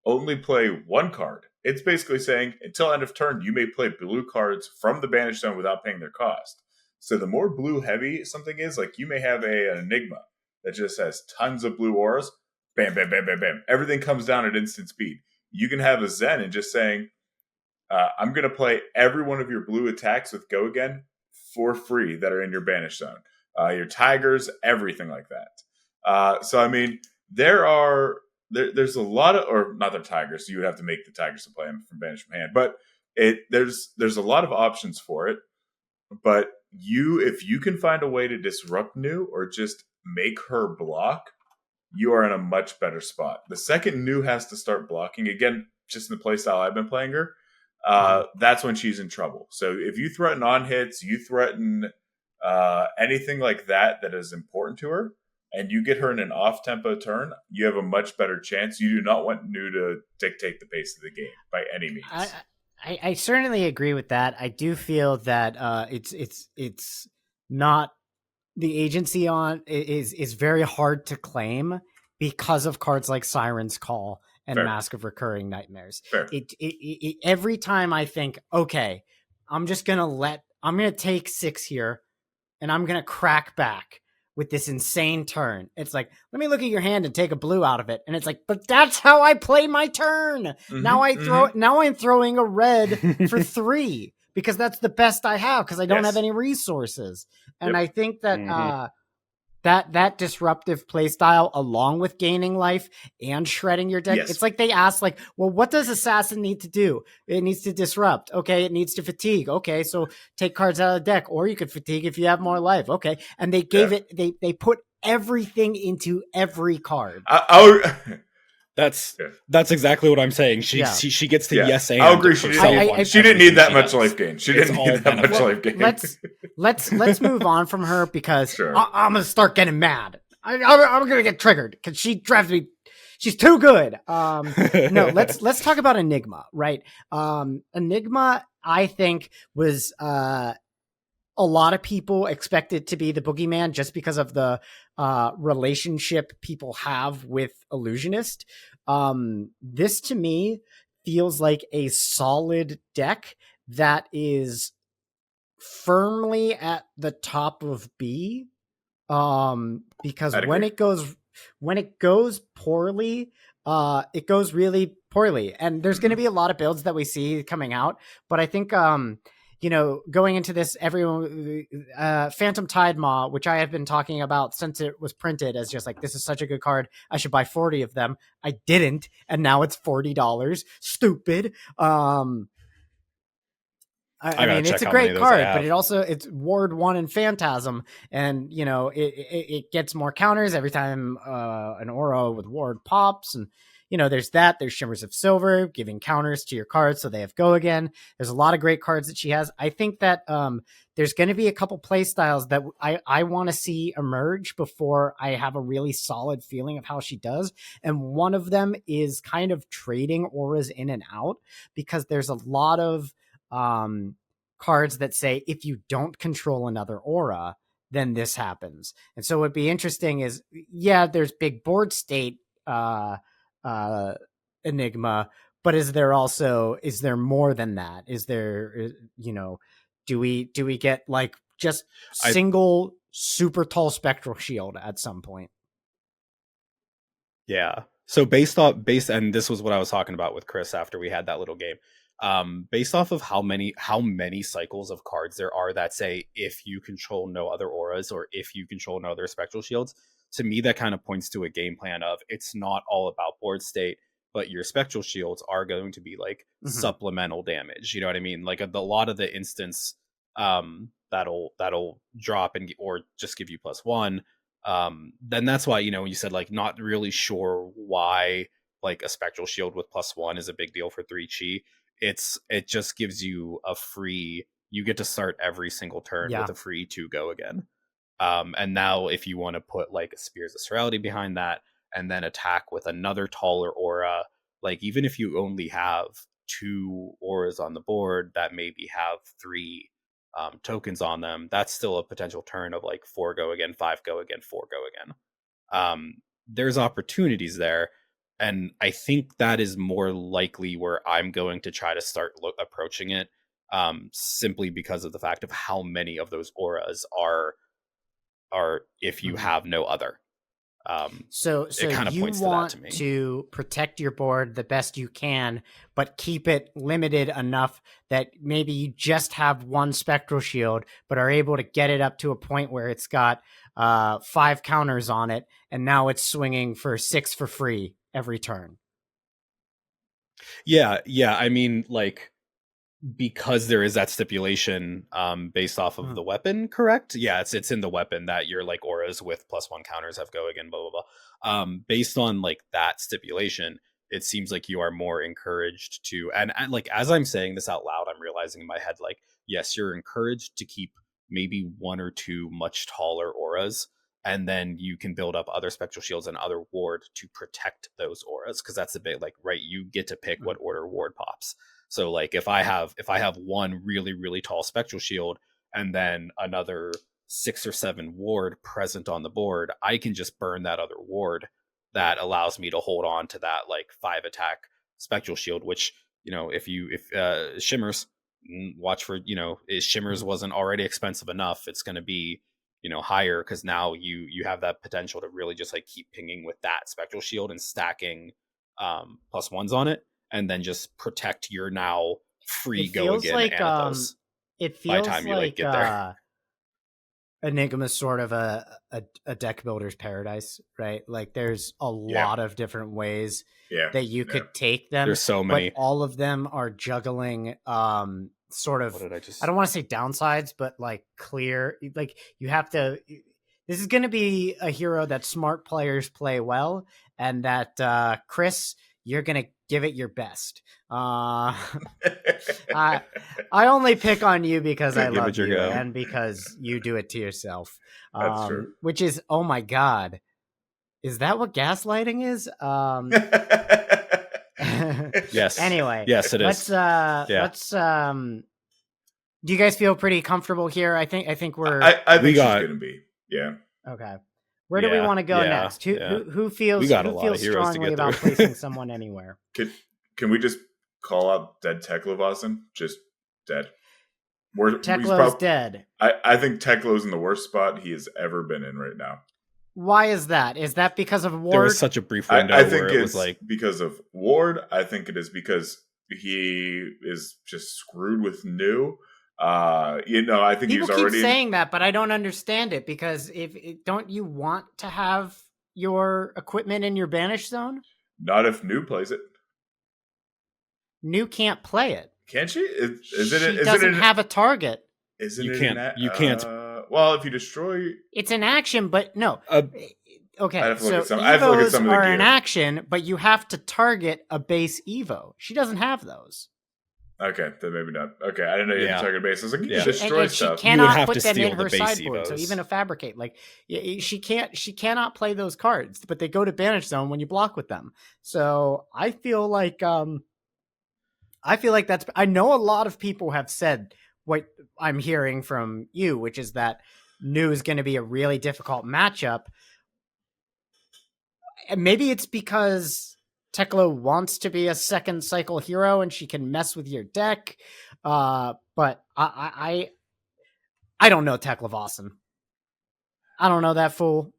only play 1 card. It's basically saying, until end of turn, you may play blue cards from the Banished Zone without paying their cost. So the more blue heavy something is, like you may have an Enigma that just has tons of blue auras, bam, bam, bam, bam, bam. Everything comes down at instant speed. You can have a Zen and just saying, I'm going to play every one of your blue attacks with Go Again for free that are in your Banished Zone. Your Tigers, everything like that. So, I mean, there's a lot of, or not the Tigers, so you would have to make the Tigers to play them from Banished from hand, but there's a lot of options for it. But if you can find a way to disrupt New or just make her block, you are in a much better spot. The second New has to start blocking, again, just in the playstyle I've been playing her, that's when she's in trouble. So if you threaten on hits, you threaten anything like that is important to her, and you get her in an off-tempo turn, you have a much better chance. You do not want New to dictate the pace of the game by any means. I certainly agree with that. I do feel that it's not, the agency on is very hard to claim because of cards like Siren's Call and Fair. Mask of Recurring Nightmares. Fair. It every time I think, okay, I'm gonna take 6 here, and I'm gonna crack back with this insane turn. It's like, let me look at your hand and take a blue out of it. And it's like, but that's how I play my turn. Mm-hmm, now I'm throwing a red for 3 because that's the best I have because I don't have any resources. And I think that that disruptive play style, along with gaining life and shredding your deck, it's like they asked, like, well, what does Assassin need to do? It needs to disrupt. Okay, it needs to fatigue. Okay, so take cards out of the deck, or you could fatigue if you have more life. Okay, and they gave it. They put everything into every card. That's exactly what I'm saying. She gets to yes and. I'll agree. She didn't need that much life gain. She didn't need that much life gain. Let's move on from her because I'm gonna start getting mad. I'm gonna get triggered because she drives me. She's too good. No, let's talk about Enigma, right? Enigma, I think, was a lot of people expected to be the boogeyman just because of the relationship people have with Illusionist. This to me feels like a solid deck that is firmly at the top of B. Because when it goes poorly, it goes really poorly. And there's going to be a lot of builds that we see coming out, but I think, going into this, everyone, Phantom Tide Maw, which I have been talking about since it was printed as just like, this is such a good card, I should buy 40 of them. I didn't, and now it's $40. Stupid. I mean, it's a great card, but it's Ward 1 and Phantasm, and it gets more counters every time an aura with Ward pops, and there's that. There's Shimmers of Silver, giving counters to your cards so they have go again. There's a lot of great cards that she has. I think that there's going to be a couple play styles that I want to see emerge before I have a really solid feeling of how she does. And one of them is kind of trading auras in and out, because there's a lot of cards that say if you don't control another aura, then this happens. And so what'd be interesting is, there's big board state Enigma, but is there more than that? Is there, do we get like just single super tall spectral shield at some point? Yeah. So and this was what I was talking about with Chris after we had that little game. Based off of how many cycles of cards there are that say if you control no other auras or if you control no other spectral shields, to me that kind of points to a game plan of it's not all about board state, but your spectral shields are going to be like supplemental damage. You know what I mean? Like a lot of the instance that'll drop or just give you +1. Then that's why, when you said like not really sure why like a spectral shield with +1 is a big deal for 3 chi. It just gives you you get to start every single turn with a free 2 go again. And now if you want to put like Spears of Serenity behind that and then attack with another taller aura, like even if you only have 2 auras on the board that maybe have 3 tokens on them, that's still a potential turn of like 4 go again, 5 go again, 4 go again. There's opportunities there. And I think that is more likely where I'm going to try to start approaching it, simply because of the fact of how many of those auras are if you have no other. So it kind of you points want to that to me. To protect your board the best you can, but keep it limited enough that maybe you just have 1 spectral shield, but are able to get it up to a point where it's got 5 counters on it, and now it's swinging for 6 for free every turn. Yeah. I mean, like, because there is that stipulation based off of the weapon, correct? Yeah, it's in the weapon that your like auras with +1 counters have go again, blah blah blah. Based on like that stipulation, it seems like you are more encouraged to, and like as I'm saying this out loud, I'm realizing in my head like, yes, you're encouraged to keep maybe 1 or 2 much taller auras, and then you can build up other spectral shields and other ward to protect those auras, because that's a bit like, right, you get to pick what order ward pops. So like if I have 1 really, really tall spectral shield and then another 6 or 7 ward present on the board, I can just burn that other ward that allows me to hold on to that like 5 attack spectral shield, which, if Shimmers, watch for, if Shimmers wasn't already expensive enough, it's going to be, higher, because now you have that potential to really just like keep pinging with that spectral shield and stacking +1s on it, and then just protect your now free go again like, Anathos. It feels by the time you like get there. Enigma's sort of a deck builder's paradise, right? Like there's a lot of different ways that you could take them. There's so many, but all of them are juggling sort of, I don't want to say downsides, but like clear, like you have to, this is going to be a hero that smart players play well, and that Chris, you're going to give it your best. I only pick on you because I love you and because you do it to yourself. That's true. Which is, oh my God. Is that what gaslighting is? Yes. Anyway. Yes, it is. Let's do you guys feel pretty comfortable here? I think we're I think she's gonna be. Yeah. Okay. Where do we want to go next? Who feels strongly about placing someone anywhere? Can we just call out dead Techasen? Just dead. Teklo's dead. I think Teklo's in the worst spot he has ever been in right now. Why is that? Is that because of Ward? There was such a brief window I think where it was like because of Ward. I think it is because he is just screwed with new. I think people he's already keep saying that, but I don't understand it, because don't you want to have your equipment in your banish zone? Not if new plays it. New can't play it. Can't she? She doesn't have a target. You can't. Well, if you destroy, it's an action, but no. okay, so I have to look at some Evos of the are gear. in action, but you have to target a base Evo. She doesn't have those. Okay, then maybe not. Okay, I didn't know you had to target base. I was like, you can Yeah. destroy And she stuff. You would cannot have put to them steal in the her base sideboard. So Evos. even a fabricate, like she cannot play those cards, but they go to banish zone when you block with them. So I feel like that's. I know a lot of people have said what I'm hearing from you, which is that Nu is going to be a really difficult matchup. And maybe it's because Tekla wants to be a second cycle hero and she can mess with your deck. But I don't know Tekla Vossen. I don't know that fool.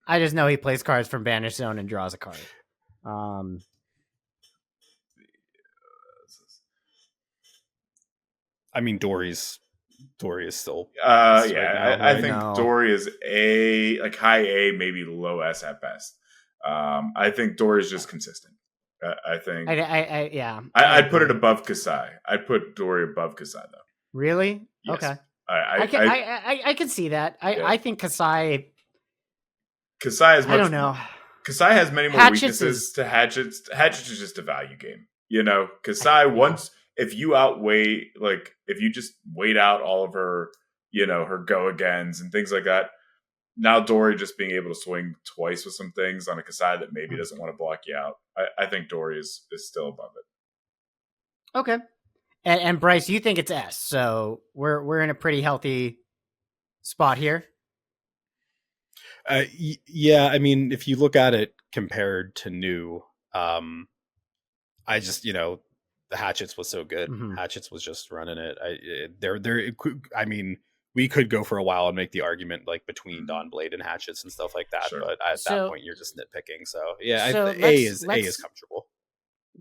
I just know he plays cards from Banish Zone and draws a card. I mean, Dory is still. Yeah, right now, I think Dory is A, like high A, maybe low S at best. I think Dory is just consistent. I think. Yeah. I'd put it above Kasai. I'd put Dory above Kasai though. Really? Yes. Okay. I can see that. Yeah. I think Kasai is much. I don't know. Kasai has many more weaknesses to Hatchets. Hatchets is just a value game. You know, Kasai once if you outweigh, like if you just wait out all of her, you know, her go agains and things like that. Now Dory just being able to swing twice with some things on a Kasai that maybe doesn't want to block you out. I think Dory is still above it. Okay. And Brice, you think it's S, so we're in a pretty healthy spot here. Yeah, I mean, if you look at it compared to Nu, I just, the Hatchets was so good. Mm-hmm. Hatchets was just running it. I mean, we could go for a while and make the argument like between Dawnblade and Hatchets and stuff like that, but at that point you're just nitpicking. So yeah, A is comfortable.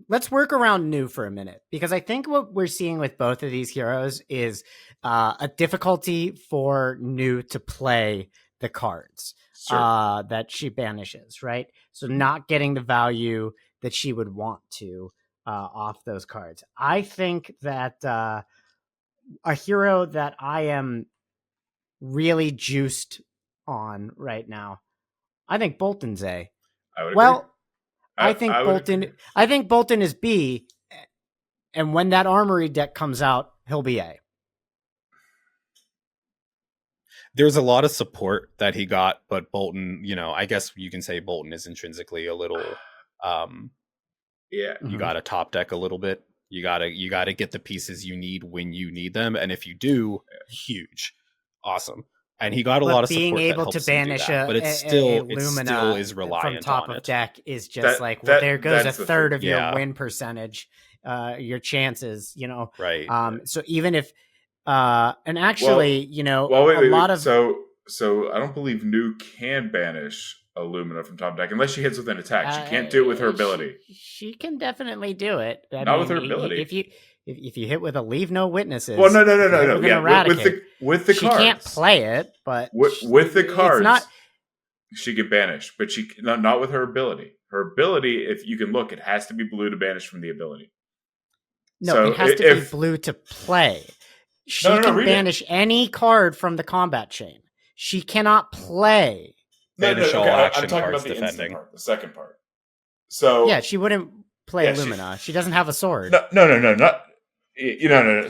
Let's work around Nu for a minute, because I think what we're seeing with both of these heroes is a difficulty for Nu to play the cards that she banishes, right? So not getting the value that she would want to off those cards. I think that a hero that I am really juiced on right now, I think Bolton's A. I think Bolton is B, and when that Armory deck comes out, he'll be A. There's a lot of support that he got, but Bolton, I guess you can say Bolton is intrinsically a little you got to top deck a little bit. You got to get the pieces you need when you need them, and if you do, huge. Awesome. And he got a lot of support being able to banish but it still is reliant from top on of deck is just there goes a third of your win percentage, your chances, right. So even if and actually, so I don't believe Nu can banish Illumina from top deck unless she hits with an attack. She can't do it with her ability. She can definitely do it. Not with her ability. If you hit with a leave no witnesses. Well, no. Yeah, with the she cards. She can't play it, but with the cards, she can banish, but she not with her ability. Her ability, if you can look, it has to be blue to banish from the ability. No, it has to be blue to play. She can banish any card from the combat chain. She cannot play. Banish all action I'm talking cards about the defending. Part, the second part. So yeah, she wouldn't play Illumina. She doesn't have a sword. No. So the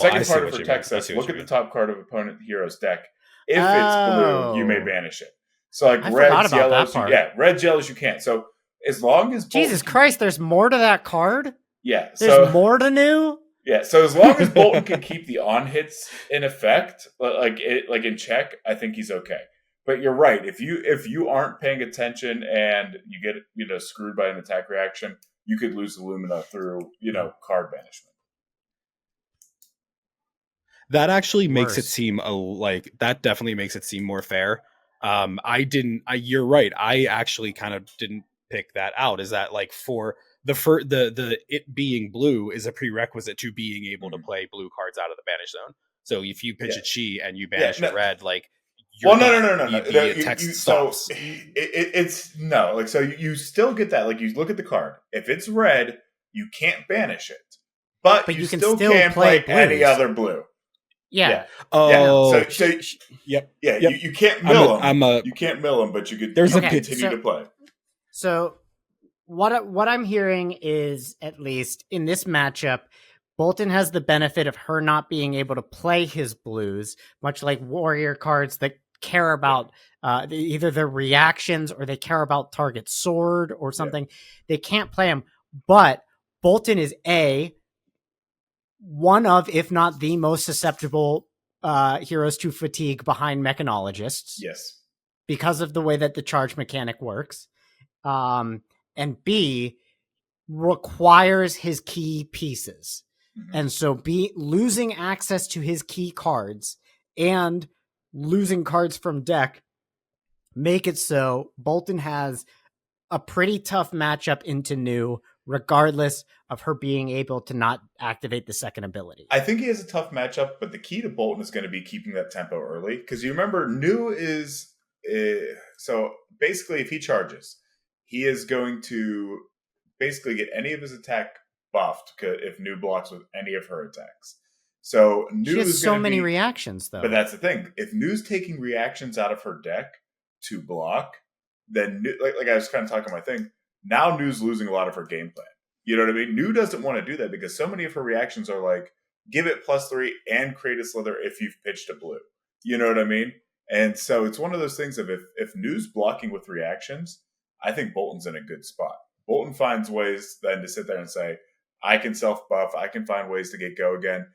second part of her text says, look at the top card of opponent hero's deck. If it's blue, you may banish it. So like reds, yellows, reds, yellows, you can't. So as long as Jesus Christ, there's more to that card. Yeah, there's more to Nu. Yeah, so as long as Bolton can keep the on hits in effect, like in check, I think he's okay. But you're right. If you aren't paying attention and you get screwed by an attack reaction, you could lose Illumina through card banishment. That actually makes it seem that definitely makes it seem more fair. You're right. I actually kind of didn't pick that out. Is that like for the it being blue is a prerequisite to being able to play blue cards out of the banish zone. So if you pitch a chi and you banish a red, like no. Stops. So it's no. Like so, you still get that. Like you look at the card. If it's red, you can't banish it, but you can still play any other blue. Yeah. Oh, So yep. yeah, Yep. you can't mill them. I'm a. You can't mill them, but you could There's you a can bit- continue to play. So what I'm hearing is, at least in this matchup, Bolton has the benefit of her not being able to play his blues, much like warrior cards that care about either their reactions or they care about target sword or something. They can't play them, but Bolton is one of, if not the most susceptible heroes to fatigue behind mechanologists. Yes. Because of the way that the charge mechanic works. And B, requires his key pieces. Mm-hmm. And so losing access to his key cards and losing cards from deck make it so Bolton has a pretty tough matchup into new, regardless of her being able to not activate the second ability. I think he has a tough matchup, but the key to Bolton is going to be keeping that tempo early. Because you remember, new is... so basically, if he charges, he is going to basically get any of his attack buffed if new blocks with any of her attacks. So new she has is so many reactions, though. But that's the thing. If new's taking reactions out of her deck to block, then new, like I was kind of talking my thing, now new's losing a lot of her game plan. You know what I mean? New doesn't want to do that because so many of her reactions are like, give it +3 and create a slither if you've pitched a blue. You know what I mean? And so it's one of those things of if new's blocking with reactions, I think Bolton's in a good spot. Bolton finds ways then to sit there and say, I can self-buff. I can find ways to get go again.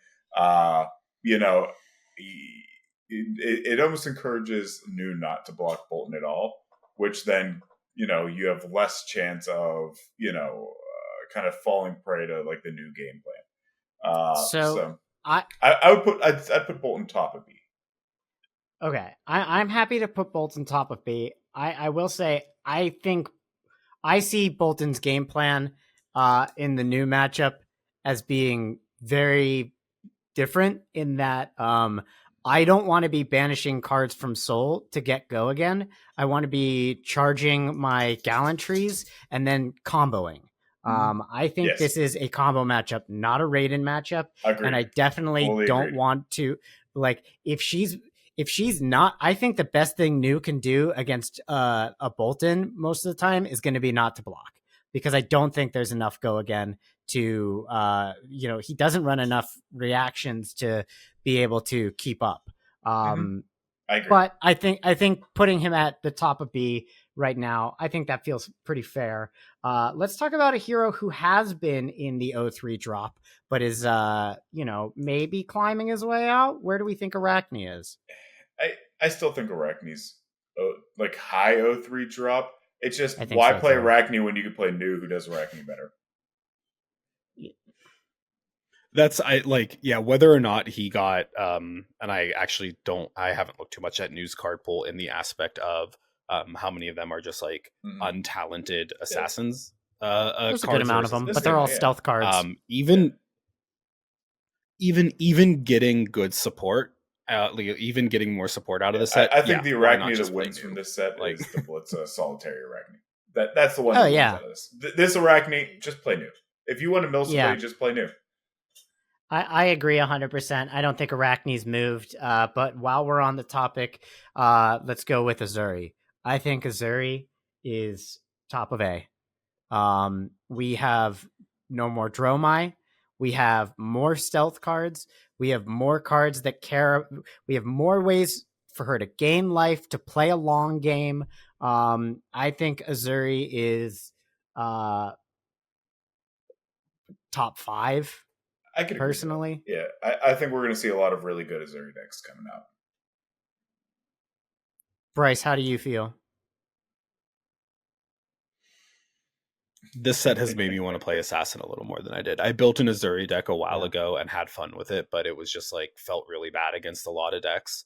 It almost encourages new not to block Bolton at all, which then, you have less chance of, kind of falling prey to like the new game plan. So I'd put Bolton top of B. Okay, I'm happy to put Bolton top of B. I will say I think I see Bolton's game plan in the new matchup as being very different in that I don't want to be banishing cards from Soul to get go again. I want to be charging my gallantries and then comboing. I think this is a combo matchup, not a Raiden matchup. Agreed. And I definitely don't want to, like, if she's not, I think the best thing new can do against a Bolton most of the time is going to be not to block, because I don't think there's enough go again to, he doesn't run enough reactions to be able to keep up. I agree. But I think putting him at the top of B right now, I think that feels pretty fair. Let's talk about a hero who has been in the 0-3 drop, but is, maybe climbing his way out. Where do we think Arachne is? I still think Arachne's like high 0-3 drop. It's just, why so play too. Arachne when you can play new who does Arachne better? That's whether or not he got and I haven't looked too much at news card pool in the aspect of how many of them are just like untalented assassins. There's a good amount of them, but they're all stealth cards. Even getting good support, even getting more support out of the set. I think the Arachne that wins from this set is the Blitza Solitary Arachne. That's the one that wins out of this. This Arachne, just play new. If you want to mill somebody, just play new. I agree 100%. I don't think Arachne's moved. But while we're on the topic, let's go with Azuri. I think Azuri is top of A. We have no more Dromai. We have more stealth cards. We have more cards that care. We have more ways for her to gain life, to play a long game. I think Azuri is top 5. I could personally. Yeah, I think we're going to see a lot of really good Azuri decks coming out. Brice, how do you feel? This set has made me want to play Assassin a little more than I did. I built an Azuri deck a while ago and had fun with it, but it was just like felt really bad against a lot of decks.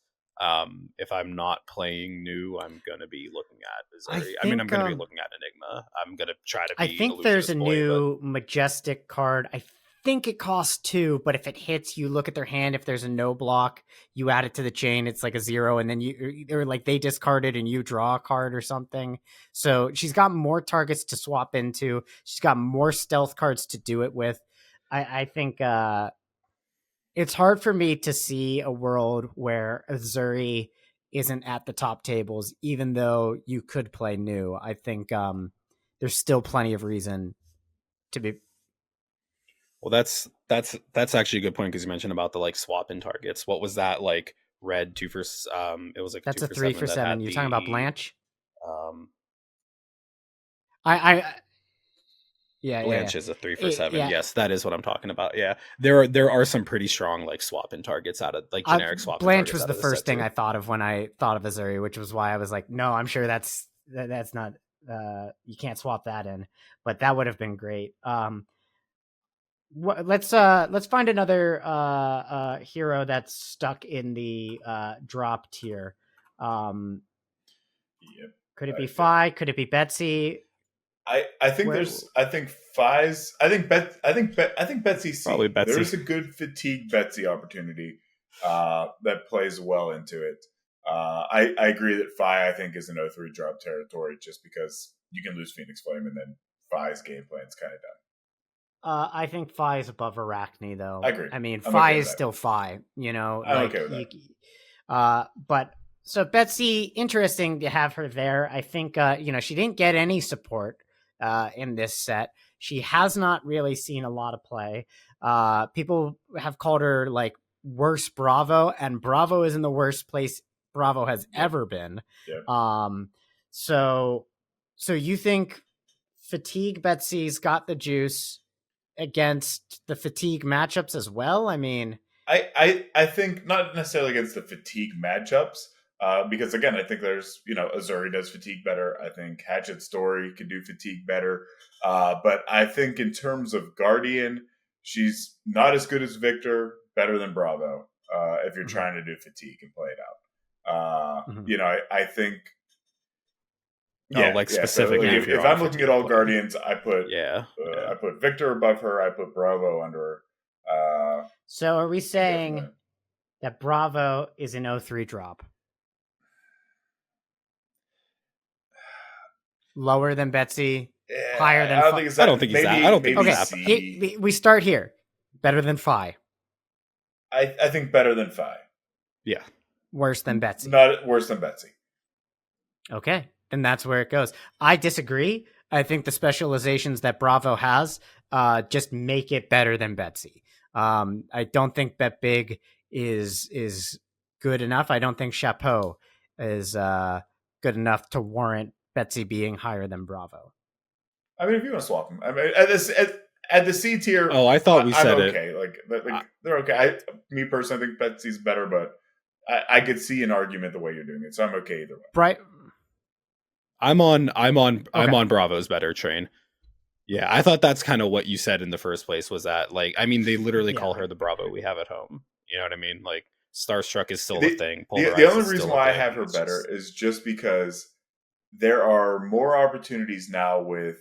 If I'm not playing new, I'm going to be looking at Azuri. I'm going to be looking at Enigma. I'm going to try to be I think there's a new Majestic card. I think it costs 2, but if it hits, you look at their hand. If there's a no block, you add it to the chain. It's like a 0, and then they discard it and you draw a card or something. So she's got more targets to swap into. She's got more stealth cards to do it with. I think It's hard for me to see a world where Azuri isn't at the top tables, even though you could play new. I think there's still plenty of reason to be. Well, that's actually a good point because you mentioned about the like swap in targets. What was that like? Red 2 for it was like That's a 2 for 3 7 for that 7. had You're talking about the, Blanche? Um, I Blanche is a 3 for 7. Yeah. Yes, that is what I'm talking about. Yeah, there are some pretty strong like swap in targets out of like generic swap. Blanche was the first thing I thought of when I thought of Azuri, which was why I was like, no, I'm sure that's not you can't swap that in, but that would have been great. Let's find another hero that's stuck in the drop tier. Yep. Could it be Fi? Could it be Betsy? I think Fi's. I think Betsy C. Probably Betsy. There's a good fatigue Betsy opportunity that plays well into it. I agree that Fi, I think, is an 0-3 drop territory just because you can lose Phoenix Flame and then Fi's game plan's kind of done. I think Fi is above Arachne, though. I agree. I mean, Fi is still Fi. You know, I'm like, okay with that. But so Betsy, interesting to have her there. I think she didn't get any support in this set. She has not really seen a lot of play. People have called her like worse Bravo, and Bravo is in the worst place Bravo has ever been. Yeah. So you think Fatigue Betsy's got the juice against the Fatigue matchups as well? I mean, I think not necessarily against the Fatigue matchups, because again, I think there's Azuri does Fatigue better. I think Hatchet's Story could do Fatigue better, but I think in terms of Guardian, she's not as good as Victor, better than Bravo. If you're trying to do Fatigue and play it out, I think. Specifically, so if I'm looking at all Guardians, I put I put Victor above her. I put Bravo under her. So are we saying that Bravo is an 0-3 drop? Lower than Betsy? Higher than I don't think he's that. Okay, we start here. Better than Fi? I think better than Fi. Yeah. Worse than Betsy? Not worse than Betsy. Okay, and that's where it goes. I disagree. I think the specializations that Bravo has just make it better than Betsy. I don't think Bet Big is good enough. I don't think Chapeau is good enough to warrant Betsy being higher than Bravo. I mean, if you want to swap them, I mean, at the C tier. Oh, I thought we said okay. Like they're okay. Me personally, I think Betsy's better, but I could see an argument the way you're doing it, so I'm okay either way. Right. I'm on Bravo's better train. Yeah, I thought that's kind of what you said in the first place, was that, like, I mean, they literally call her the Bravo we have at home. You know what I mean? Like, Starstruck is still a thing. The only reason why I have her better is just because there are more opportunities now with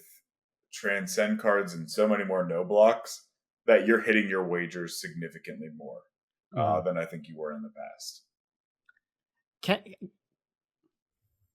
Transcend cards and so many more no blocks that you're hitting your wagers significantly more than I think you were in the past.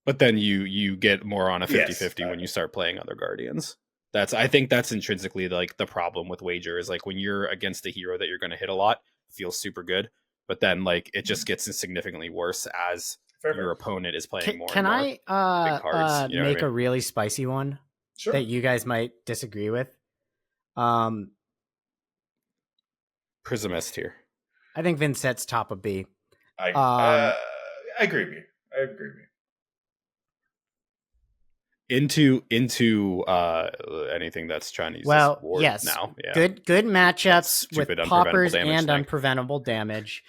But then you get more on a 50-50 when you start playing other Guardians. I think that's intrinsically like the problem with wager, is like when you're against a hero that you're going to hit a lot, it feels super good, but then like it just gets significantly worse as your opponent is playing more. Can I big cards, make a really spicy one that you guys might disagree with? Prismist here. I think Vincett's top of B. I agree with you. Into anything that's Chinese. Yes. Now, good matchups with poppers and unpreventable damage.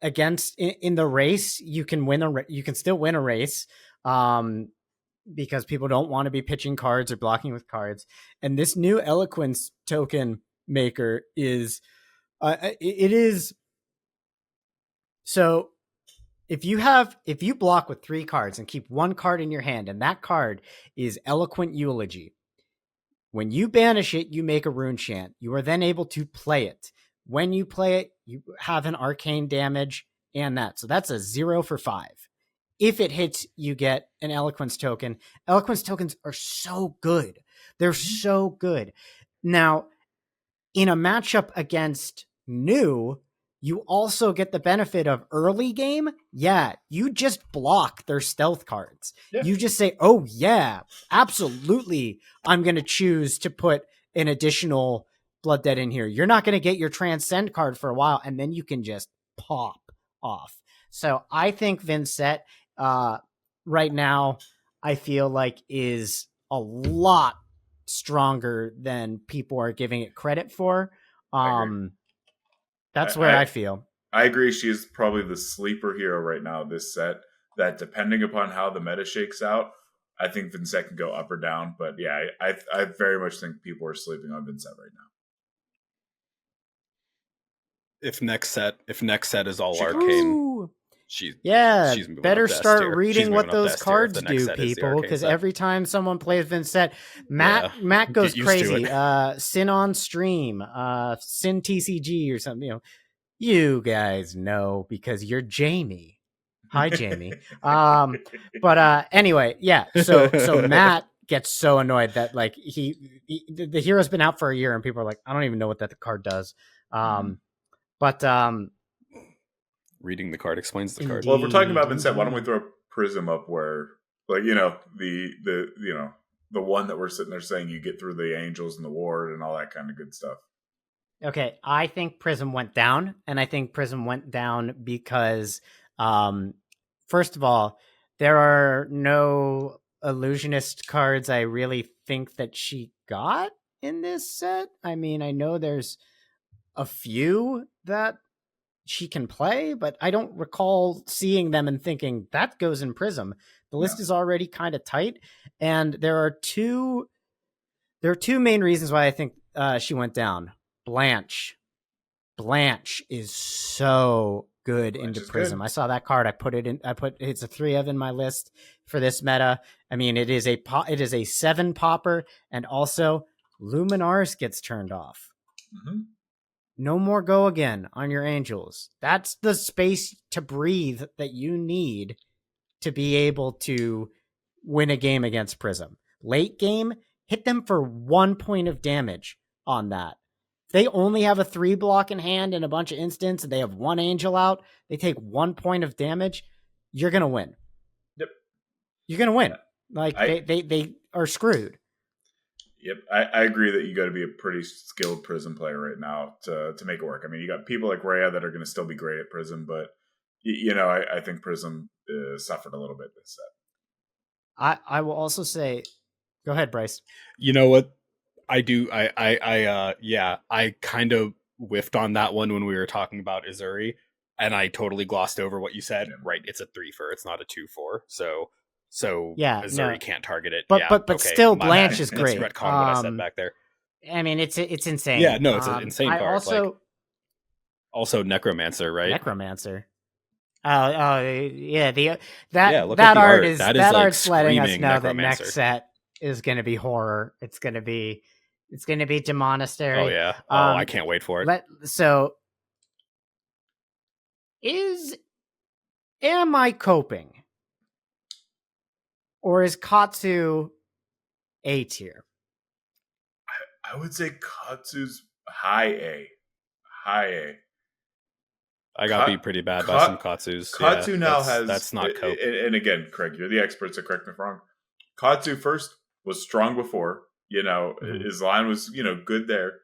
Against in the race, you can still win a race, because people don't want to be pitching cards or blocking with cards. And this new Eloquence token maker is, it is. So if you block with 3 cards and keep 1 card in your hand, and that card is Eloquent Eulogy, when you banish it, you make a rune chant. You are then able to play it. When you play it, you have an arcane damage and that. So that's a 0 for 5. If it hits, you get an Eloquence token. Eloquence tokens are so good. They're so good. Now, in a matchup against new, you also get the benefit of early game. Yeah, you just block their stealth cards. Yeah. You just say, oh yeah, absolutely, I'm going to choose to put an additional Blood Dead in here. You're not going to get your Transcend card for a while, and then you can just pop off. So I think Vincent, right now, I feel like is a lot stronger than people are giving it credit for. That's where I feel. I agree. She's probably the sleeper hero right now, this set, that depending upon how the meta shakes out, I think Vincent can go up or down. But yeah, I very much think people are sleeping on Vincent right now. If next set is all arcane, she's better start tier. reading what those cards do, people, because every time someone plays Vincent, Matt goes crazy. Sin on stream, Sin TCG or something. You guys know because you're Jamie. Hi, Jamie. But anyway, yeah. So Matt gets so annoyed that like the hero's been out for a year and people are like, I don't even know what that card does. But reading the card explains the card. Well, if we're talking about Vincent, why don't we throw Prism up where, like, the one that we're sitting there saying you get through the angels and the ward and all that kind of good stuff. Okay, I think Prism went down, and I think Prism went down because, first of all, there are no illusionist cards I really think that she got in this set. I mean, I know there's a few that she can play, but I don't recall seeing them and thinking that goes in Prism. The list is already kind of tight, and there are two main reasons why I think she went down. Blanche is so good into Prism. Good. I saw that card. It's a 3 of in my list for this meta. I mean, it is a 7 popper, and also Luminaris gets turned off. Mm-hmm. No more go again on your angels. That's the space to breathe that you need to be able to win a game against Prism. Late game, hit them for 1 point of damage on that. They only have a 3 block in hand and a bunch of instants, and they have 1 angel out. They take 1 point of damage. You're gonna win. Yep, you're gonna win. Like they are screwed. Yep, I agree that you got to be a pretty skilled Prism player right now to make it work. I mean, you got people like Rhea that are going to still be great at Prism, but I think Prism suffered a little bit this set. I will also say, go ahead, Brice. You know what? I do. I kind of whiffed on that one when we were talking about Izuri, and I totally glossed over what you said. Yeah. Right, it's a 3/4. It's not a 2/4. So yeah, Izuri can't target it. But still, Blanche is great. Retcon what I said back there. I mean, it's insane. Yeah, no, it's an insane card. Also Necromancer, right? Necromancer. Oh yeah. That art's letting us know that next set is going to be horror. It's going to be Demonastery. Oh yeah. I can't wait for it. Am I coping? Or is Katsu A tier? I would say Katsu's high A. I got beat pretty bad by some Katsus. Katsu now has... That's not cope. And again, Craig, you're the expert, so correct me if I'm wrong. Katsu first was strong before. His line was, good there.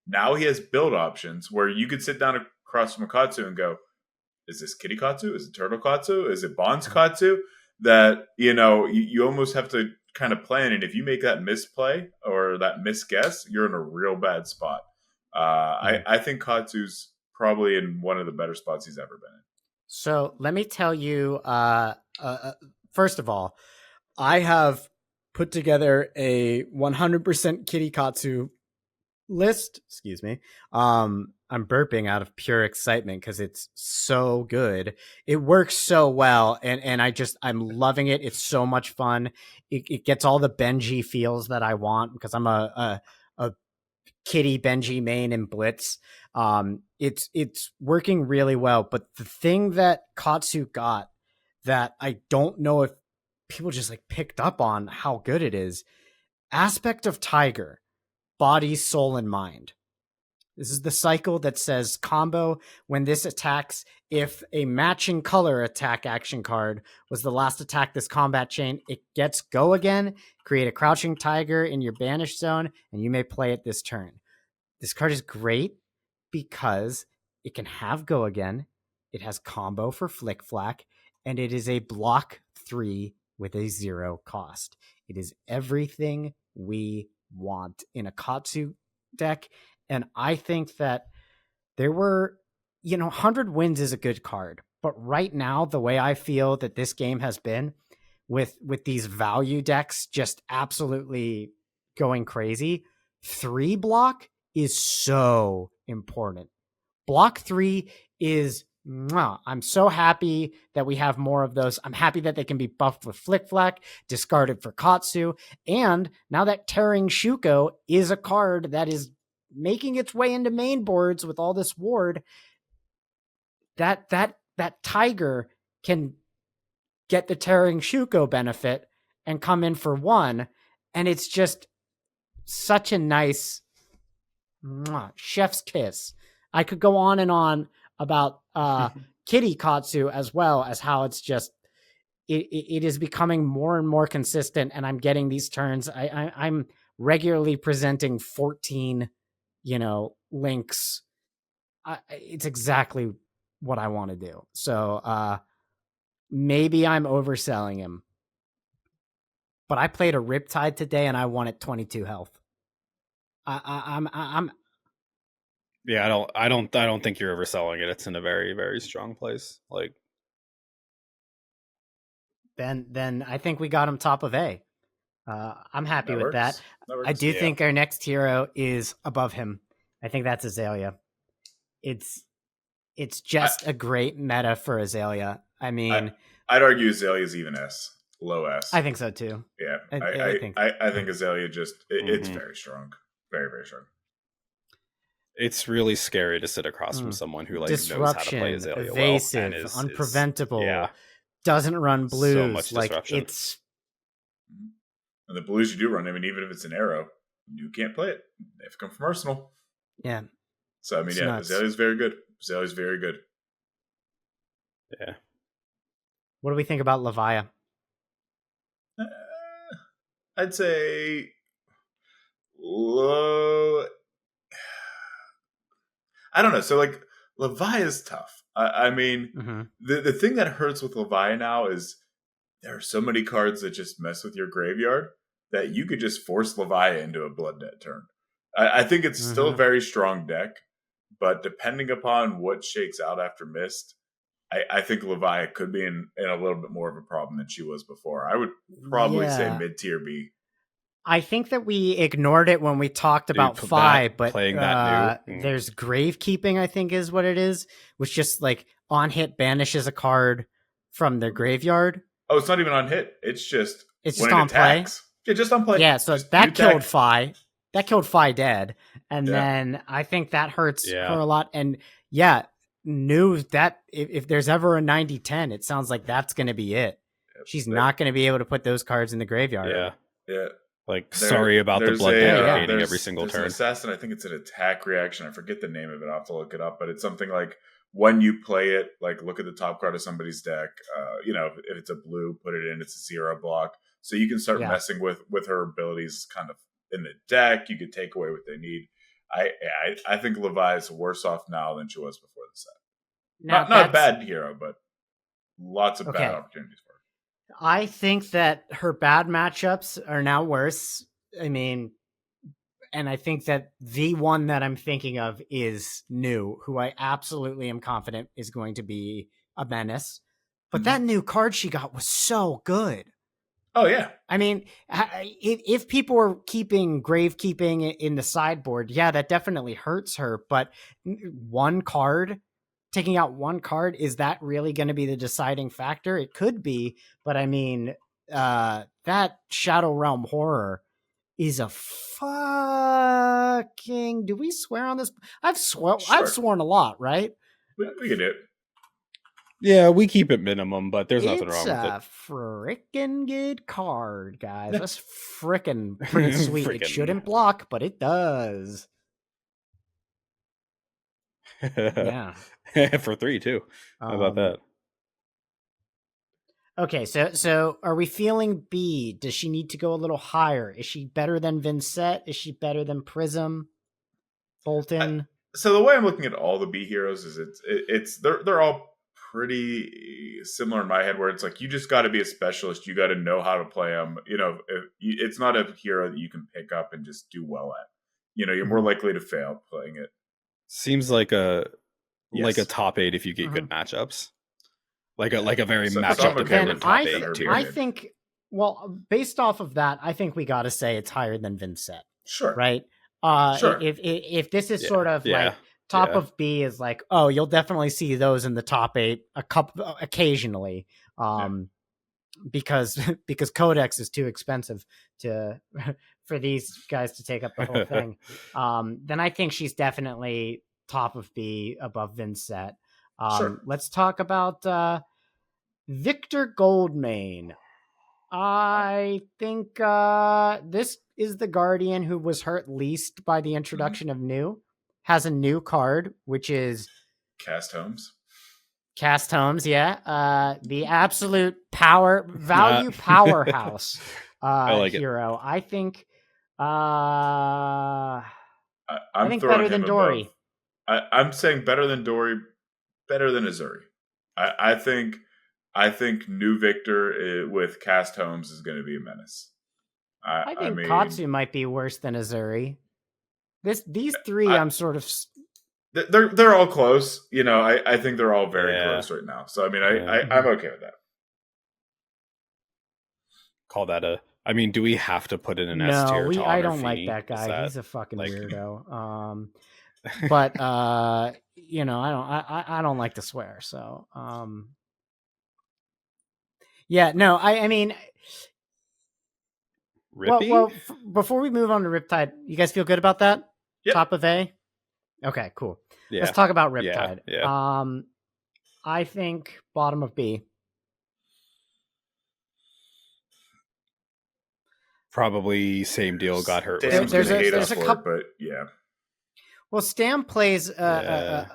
Now he has build options where you could sit down across from a Katsu and go, is this Kitty Katsu? Is it Turtle Katsu? Is it Bonds Katsu? That, you almost have to kind of plan. And if you make that misplay or that misguess, you're in a real bad spot. I think Katsu's probably in one of the better spots he's ever been in. So let me tell you, first of all, I have put together a 100% Kitty Katsu list. Excuse me. I'm burping out of pure excitement because it's so good. It works so well, and I'm loving it. It's so much fun. It gets all the Benji feels that I want because I'm a Kitty Benji main in Blitz. It's working really well. But the thing that Katsu got that I don't know if people just like picked up on how good it is, aspect of Tiger, body, soul, and mind. This is the cycle that says combo when this attacks. If a matching color attack action card was the last attack this combat chain, it gets go again. Create a crouching tiger in your banished zone, and you may play it this turn. This card is great because it can have go again. It has combo for Flick Flack, and it is a block 3 with a 0 cost. It is everything we want in a Katsu deck. And I think that there were, 100 wins is a good card. But right now, the way I feel that this game has been with these value decks just absolutely going crazy, 3 block is so important. Block 3 is, I'm so happy that we have more of those. I'm happy that they can be buffed with Flick Flack, discarded for Katsu. And now that Tearing Shuko is a card that is making its way into main boards with all this ward, that Tiger can get the Tearing Shuko benefit and come in for 1. And it's just such a nice chef's kiss. I could go on and on about Kitty Katsu as well, as how it's just it is becoming more and more consistent, and I'm getting these turns. I'm regularly presenting 14 links. It's exactly what I want to do. So maybe I'm overselling him, but I played a Riptide today and I won at 22 health. I'm Yeah, I don't think you're overselling it. It's in a very, very strong place. Like, then I think we got him top of A. I'm happy with that. I do think our next hero is above him. I think that's Azalea. It's just a great meta for Azalea. I mean, I'd argue Azalea's even S, low S. I think so too. Yeah, I think Azalea just it's very strong, very, very strong. It's really scary to sit across from someone who like knows how to play Azalea evasive, well and unpreventable, doesn't run blues. So much like disruption. And the blues you do run, I mean, even if it's an arrow, you can't play it. They have to come from Arsenal. Yeah. So I mean, Azalea's very good. Azalea's very good. Yeah. What do we think about Levia? I'd say low. I don't know. So like Levia is tough. I mean, the thing that hurts with Levia now is there are so many cards that just mess with your graveyard that you could just force Levia into a Blood Debt turn. I think it's still a very strong deck, but depending upon what shakes out after Mist, I think Levia could be in a little bit more of a problem than she was before. I would probably say mid-tier B. I think that we ignored it when we talked about Phi, but playing that new. There's Gravekeeping, I think is what it is, which just like on hit banishes a card from their graveyard. Oh, it's not even on hit. It's just on play. Yeah, just on play. Yeah, so that killed Phi. That killed Phi dead. And then I think that hurts her a lot. And knew that if there's ever a 90-10, it sounds like that's going to be it. She's not going to be able to put those cards in the graveyard. Yeah. Like, sorry about the Blood Debt gating every single turn. An assassin, I think it's an attack reaction. I forget the name of it. I'll have to look it up. But it's something like when you play it, like look at the top card of somebody's deck. If it's a blue, put it in. It's a 0 block. So you can start messing with her abilities kind of in the deck. You could take away what they need. I think Levi is worse off now than she was before the set. Not a bad hero, but lots of bad opportunities for her. I think that her bad matchups are now worse. I mean, and I think that the one that I'm thinking of is New, who I absolutely am confident is going to be a menace. But that new card she got was so good. Oh, yeah. I mean, if people were keeping Gravekeeping in the sideboard, that definitely hurts her. But taking out one card, is that really going to be the deciding factor? It could be, but I mean, that Shadow Realm Horror is a fucking... Do we swear on this? I've sworn a lot, right? We can do it. Yeah, we keep it minimum, but there's nothing wrong with it. It's a freaking good card, guys. That's freaking pretty sweet. It shouldn't block, but it does. Yeah. For 3 too. How about that? Okay, so are we feeling B? Does she need to go a little higher? Is she better than Vincent? Is she better than Prism? Bolton? So the way I'm looking at all the B heroes is they're all pretty similar in my head, where it's like you just got to be a specialist. You got to know how to play them. It's not a hero that you can pick up and just do well at. You're more likely to fail playing it. Seems like a Yes. top 8 if you get good matchups. Like a very matchup okay dependent top 8 tier. I think, well, based off of that, I think we got to say it's higher than Vincent. Sure. Right? Sure. If this is sort of like top of B is like, oh, you'll definitely see those in the top 8 a couple occasionally. Because Codex is too expensive for these guys to take up the whole thing. Then I think she's definitely top of B above Vincent. Sure. Let's talk about Victor Goldmane. I think this is the Guardian who was hurt least by the introduction of new. Has a new card, which is Cast Homes. Cast Homes, yeah. The absolute value powerhouse I like hero. it. I think I think better than Dory. I'm saying better than Dory, better than Azuri. I think new Victor with Cast Homes is going to be a menace. I think Katsu might be worse than Azuri. These three, I'm sort of. They're all close. I think they're all very close right now. So I mean, I'm okay with that. Call that a. I mean, do we have to put in an S tier? No, I don't like that guy. He's a fucking weirdo. But I don't like to swear. So yeah, no, I mean. Rippy? Well, before we move on to Riptide, you guys feel good about that? Yep. Top of A? Okay, cool. Yeah. Let's talk about Riptide. Yeah. I think bottom of B. Probably same deal. Got hurt. There's a couple, but yeah. Well, Stam plays a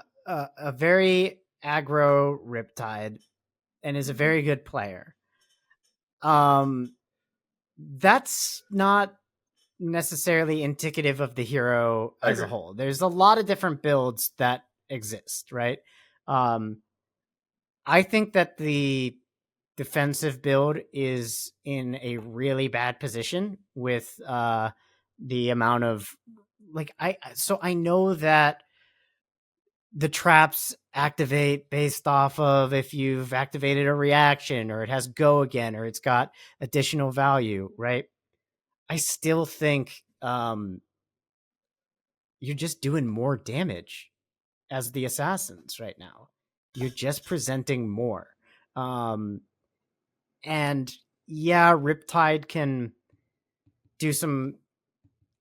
very aggro Riptide and is a very good player. That's not necessarily indicative of the hero as a whole. There's a lot of different builds that exist, right? I think that the defensive build is in a really bad position with the amount of I know that the traps activate based off of if you've activated a reaction or it has go again or it's got additional value, right? I still think you're just doing more damage as the assassins right now. You're just presenting more. And yeah, Riptide can do some.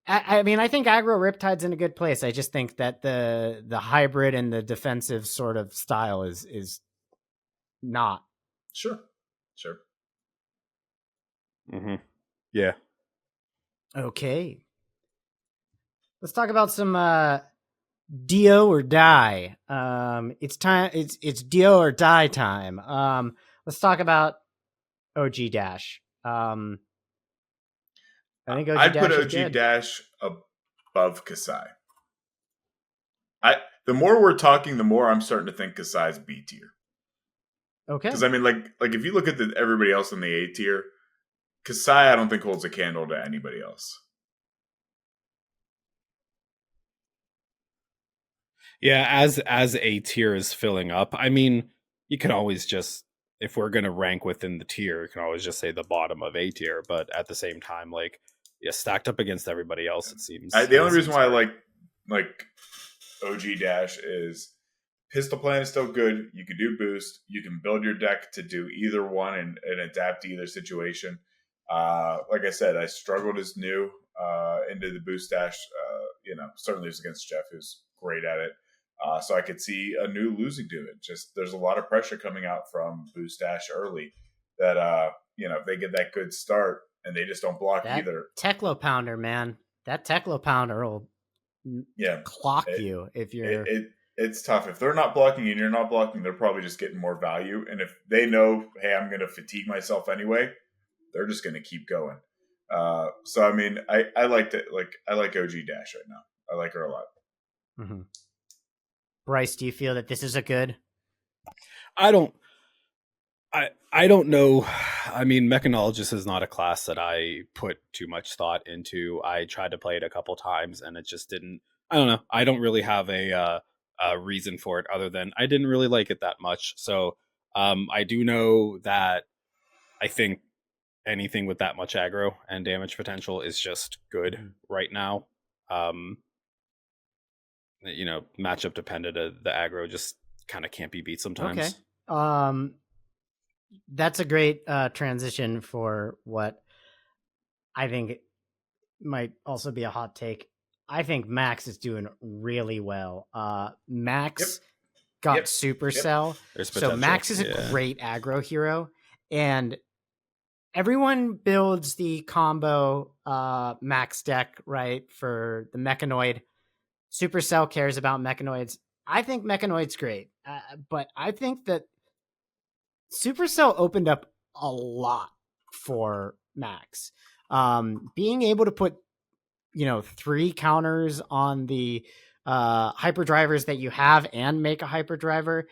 I mean, I think aggro Riptide's in a good place. I just think that the hybrid and the defensive sort of style is not. Sure. Mm-hmm. Yeah. Okay. Let's talk about some Dio or die. It's time. It's Dio or die time. Let's talk about OG Dash. I think I'd put OG Dash above Kasai. The more we're talking, the more I'm starting to think Kasai's B tier. Okay. Because I mean, like if you look at everybody else in the A tier, Kasai I don't think holds a candle to anybody else. Yeah, as A tier is filling up, I mean, you can always just, if we're gonna rank within the tier, you can always just say the bottom of A tier. But at the same time, stacked up against everybody else, it seems. The only reason why I like OG Dash is pistol plan is still good. You can do boost. You can build your deck to do either one and adapt to either situation. Like I said, I struggled as new into the boost dash. Certainly was against Jeff, who's great at it. So I could see a new losing to it. Just there's a lot of pressure coming out from boost dash early that if they get that good start and they just don't block either. Teclo Pounder, man. That Teclo Pounder will clock you if you're it's tough. If they're not blocking and you're not blocking, they're probably just getting more value. And if they know, hey, I'm going to fatigue myself anyway, they're just going to keep going. So I mean, I like OG Dash right now. I like her a lot. Mm-hmm. Brice, do you feel that this is a good? I don't know. I mean, Mechanologist is not a class that I put too much thought into. I tried to play it a couple times and it just didn't. I don't know. I don't really have a reason for it other than I didn't really like it that much. So I do know that I think anything with that much aggro and damage potential is just good right now. Matchup dependent, the aggro just kind of can't be beat sometimes. Okay. That's a great transition for what I think might also be a hot take. I think Max is doing really well. Max got Supercell. So Max is a great aggro hero. And everyone builds the combo Max deck, right, for the Mechanoid. Supercell cares about Mechanoids. I think Mechanoid's great. But I think that Supercell opened up a lot for Max. Being able to put 3 counters on the hyperdrivers that you have and make a hyperdriver,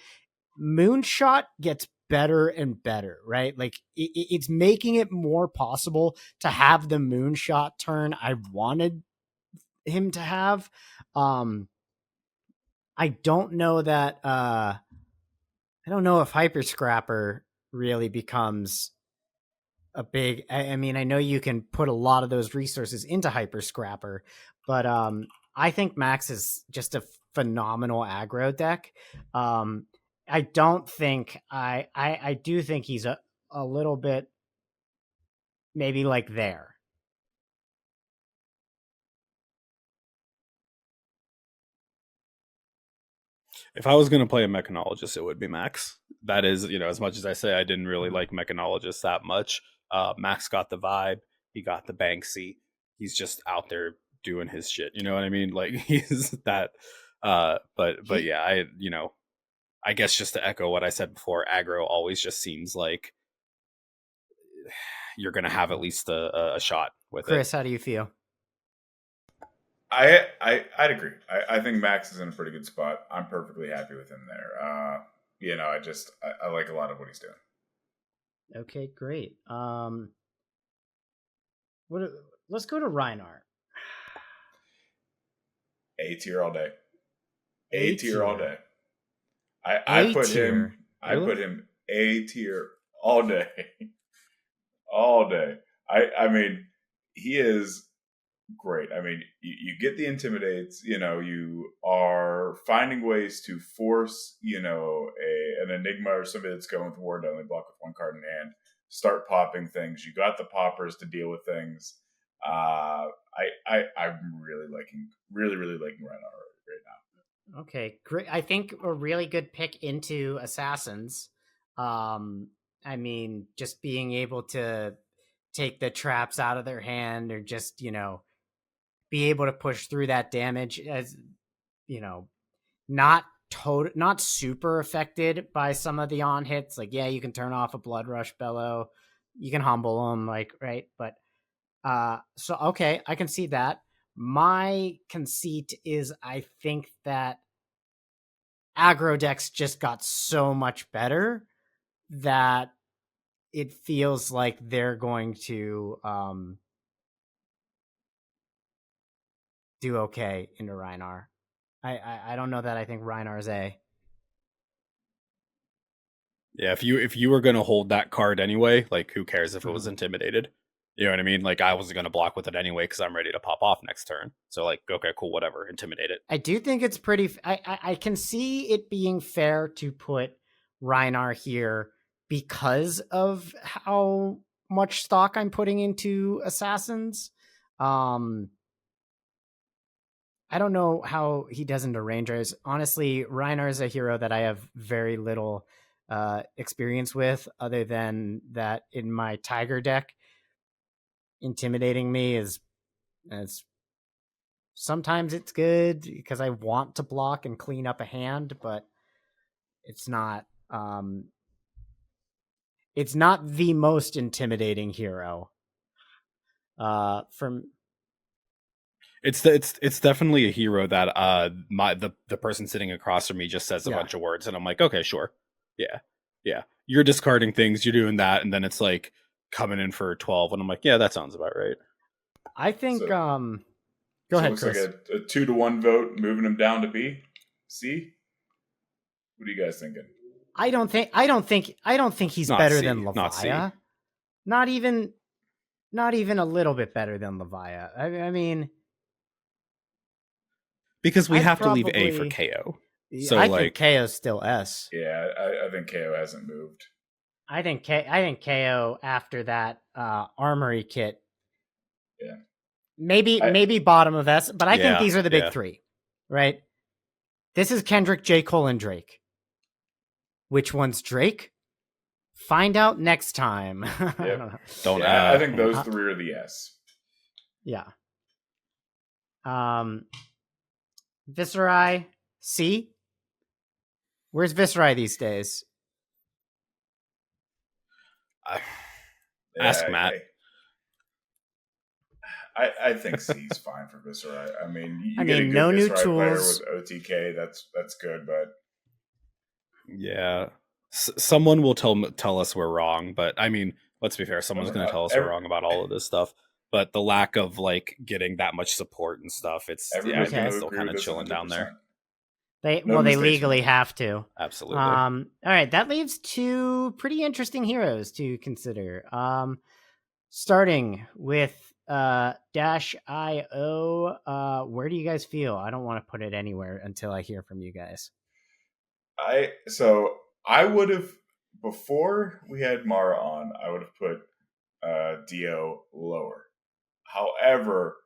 Moonshot gets better and better, right? Like it's making it more possible to have the Moonshot turn I wanted him to have. I don't know that I don't know if Hyper Scrapper really becomes a big. I mean, I know you can put a lot of those resources into Hyper Scrapper, but I think Max is just a phenomenal aggro deck. I don't think I do think he's a little bit maybe like there. If I was going to play a Mechanologist, it would be Max. That is, as much as I say I didn't really like Mechanologist that much, Max got the vibe. He got the Banksy. He's just out there doing his shit. You know what I mean? Like he's that. But yeah, I guess just to echo what I said before, aggro always just seems like you're going to have at least a shot with Chris, it. Chris, how do you feel? I'd agree. I think Max is in a pretty good spot. I'm perfectly happy with him there. I like a lot of what he's doing. Okay, great. Let's go to Reinhardt. A tier all day. A tier all day. I put him A tier all day. All day. I mean, he is great. I mean, you get the intimidates, you are finding ways to force, an Enigma or somebody that's going with War to only block with 1 card in hand, start popping things. You got the poppers to deal with things. I'm really liking Reinhardt right now. Okay, great. I think a really good pick into Assassins. I mean, just being able to take the traps out of their hand or just, be able to push through that damage as, not super affected by some of the on hits. Like, yeah, you can turn off a Blood Rush Bellow. You can humble them, like, right? But, so, okay, I can see that. My conceit is I think that aggro decks just got so much better that it feels like they're going to do okay into Rhinar. I don't know that I think Rhinar is A. Yeah, if you were gonna hold that card anyway, like who cares if it was intimidated? You know what I mean? Like I wasn't gonna block with it anyway because I'm ready to pop off next turn. So like, okay, cool, whatever, intimidate it. I do think it's pretty. I can see it being fair to put Rhinar here because of how much stock I'm putting into Assassins. I don't know how he does into Rangers. Honestly, Rhinar is a hero that I have very little experience with, other than that in my Tiger deck, intimidating me is sometimes it's good because I want to block and clean up a hand, but it's not the most intimidating hero. From It's definitely a hero that the person sitting across from me just says a bunch of words, and I'm like, okay, sure, yeah. You're discarding things, you're doing that, and then it's like coming in for 12, and I'm like, yeah, that sounds about right. I think. Go ahead, it looks Chris. like a 2-1 vote, moving him down to B, C. What are you guys thinking? I don't think he's better than Levia. Not even a little bit better than Levia. I mean, because we have to leave A for KO. So I think KO's still S. Yeah, I think KO hasn't moved. I think KO after that armory kit. Yeah. Maybe bottom of S, but I think these are the big three, right? This is Kendrick, J. Cole, and Drake. Which one's Drake? Find out next time. I think those three are the S. Yeah. Viserai, C. Where's Viserai these days? Ask Matt. I think C's fine for Viserai. I mean, you get a good no new Viserai tools player with OTK. That's good, but yeah, someone will tell us we're wrong. But I mean, let's be fair. Someone's going to tell us we're wrong about all of this stuff. But the lack of like getting that much support and stuff, I think it's still kind of chilling down there. They legally have to. Absolutely. All right, that leaves two pretty interesting heroes to consider. Starting with Dash IO. Where do you guys feel? I don't want to put it anywhere until I hear from you guys. I would have, before we had Mara on, I would have put Dio lower. However,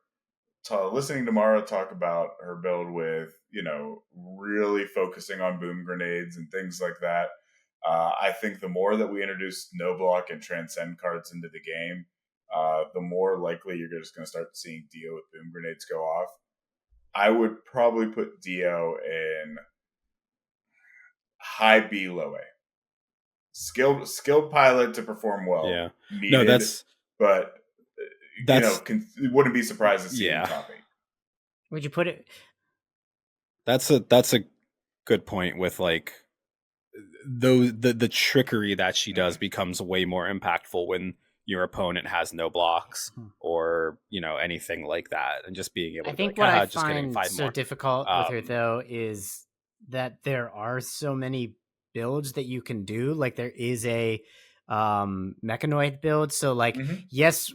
listening to Mara talk about her build with, really focusing on boom grenades and things like that, I think the more that we introduce no block and transcend cards into the game, the more likely you're just going to start seeing Dio with boom grenades go off. I would probably put Dio in high B, low A. Skilled pilot to perform well. Yeah. Needed, but it wouldn't be surprised to see him top 8. Would you put it? That's a good point. With like the trickery that she does becomes way more impactful when your opponent has no blocks or anything like that, and just being able. I think what I find so difficult with her though is that there are so many builds that you can do. Like there is a mechanoid build, so like yes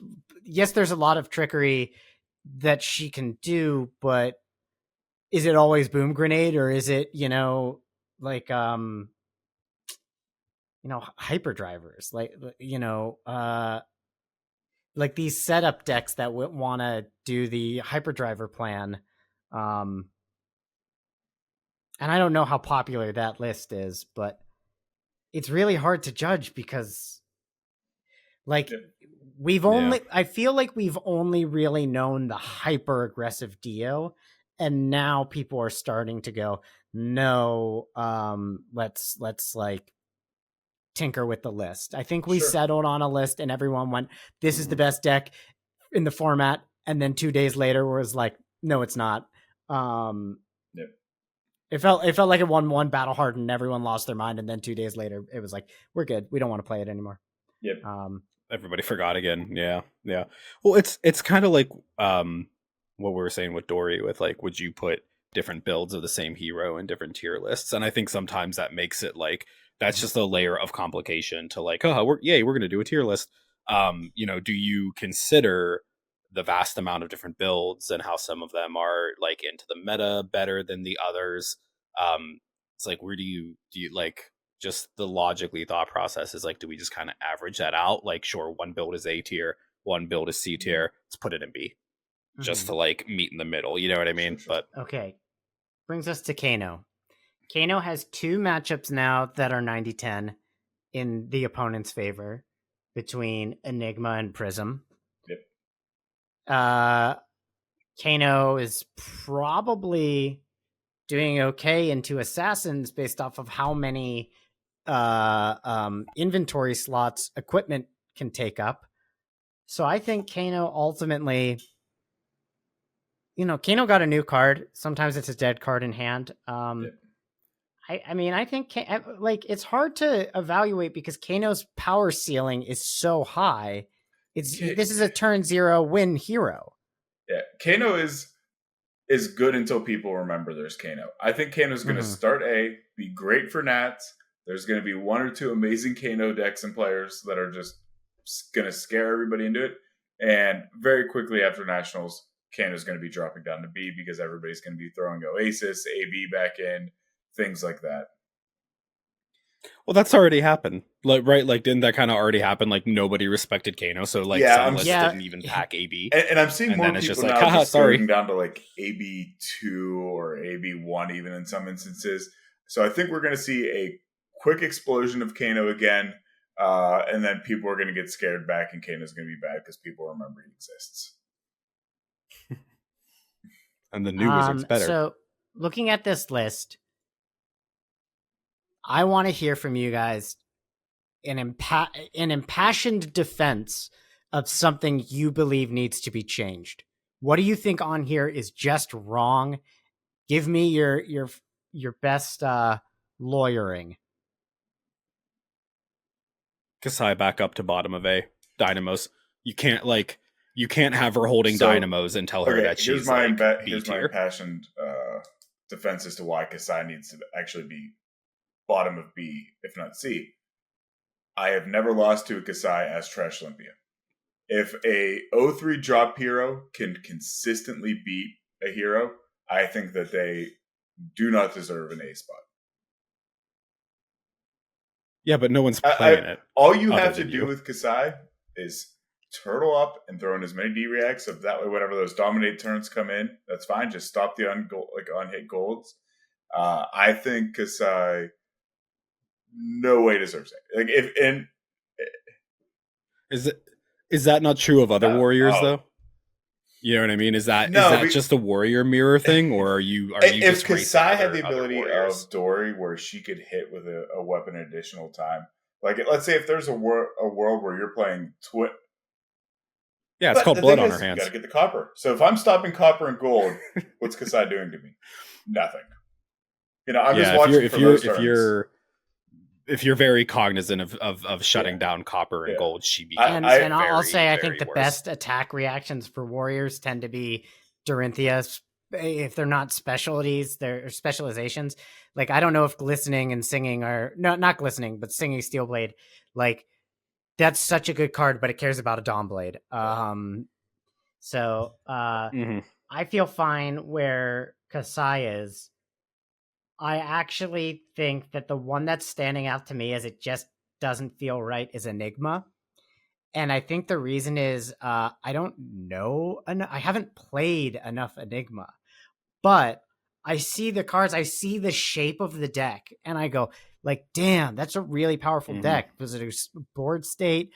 there's a lot of trickery that she can do, but is it always boom grenade, or is it hyperdrivers, like these setup decks that want to do the hyperdriver plan, and I don't know how popular that list is, but it's really hard to judge because I feel like we've only really known the hyper aggressive Dio, and now people are starting to go, no, let's like tinker with the list. I think we settled on a list and everyone went, this is the best deck in the format, and then 2 days later was like, no, it's not. It felt like it won one battle hard and everyone lost their mind, and then 2 days later it was like, we're good, we don't want to play it anymore. Everybody forgot again. Yeah Well, it's kind of like what we were saying with Dory, with like, would you put different builds of the same hero in different tier lists? And I think sometimes that makes it like, that's just a layer of complication to like, we're going to do a tier list. Do you consider the vast amount of different builds and how some of them are like into the meta better than the others? It's like, where do you like, just the logically thought process is like, do we just kind of average that out? Like, sure, one build is A tier, one build is C tier, let's put it in B, just to like meet in the middle. You know what I mean? But okay, brings us to Kano. Kano has 2 matchups now that are 90-10 in the opponent's favor between Enigma and Prism. Yep. Kano is probably doing okay into assassins based off of how many inventory slots equipment can take up. So I think Kano ultimately, Kano got a new card. Sometimes it's a dead card in hand. I think it's hard to evaluate because Kano's power ceiling is so high. This is a turn 0 win hero. Yeah, Kano is good until people remember there's Kano. I think Kano's going to start be great for Nats. There's going to be 1 or 2 amazing Kano decks and players that are just going to scare everybody into it. And very quickly after Nationals, Kano's going to be dropping down to B because everybody's going to be throwing Oasis, AB back in, things like that. Well, that's already happened. Right? Didn't that kind of already happen? Nobody respected Kano, so some lists didn't even pack AB. And I'm seeing more people just now just going down to AB2 or AB1 even in some instances. So I think we're going to see a quick explosion of Kano again, and then people are going to get scared back, and Kano's going to be bad because people remember he exists. And the new wizard's better. So looking at this list, I want to hear from you guys an impassioned defense of something you believe needs to be changed. What do you think on here is just wrong? Give me your best lawyering. Kasai back up to bottom of A. Dynamos. You can't have her holding Dynamos and tell her that she's here's my impassioned defense as to why Kasai needs to actually be bottom of B, if not C. I have never lost to a Kasai as Trash Olympia. If a 0-3 drop hero can consistently beat a hero, I think that they do not deserve an A spot. Yeah, but no one's playing it. All you have to do with Kasai is turtle up and throw in as many D-reacts, so that way whenever those dominate turns come in, that's fine. Just stop the unhit golds. I think Kasai no way deserves it. Is that not true of other warriors though? You know what I mean? Is that just a warrior mirror thing, or are you if Kasai had the ability of Dory where she could hit with a weapon additional time? Let's say if there's a world where you're playing Twit. Yeah, it's called blood on her hands. You got to get the copper. So if I'm stopping copper and gold, what's Kasai doing to me? Nothing. I'm just watching for those turns. If you're very cognizant of shutting down copper and gold, she becomes and I'll say I think the best attack reactions for warriors tend to be Dorinthia. If they're not specialties, they're specializations. I don't know if glistening and singing are not glistening, but singing Steelblade. That's such a good card, but it cares about a Dawnblade. I feel fine where Kasai is. I actually think that the one that's standing out to me as it just doesn't feel right is Enigma. And I think the reason is I don't know. I haven't played enough Enigma. But I see the cards. I see the shape of the deck. And I go, damn, that's a really powerful deck. Because there's board state.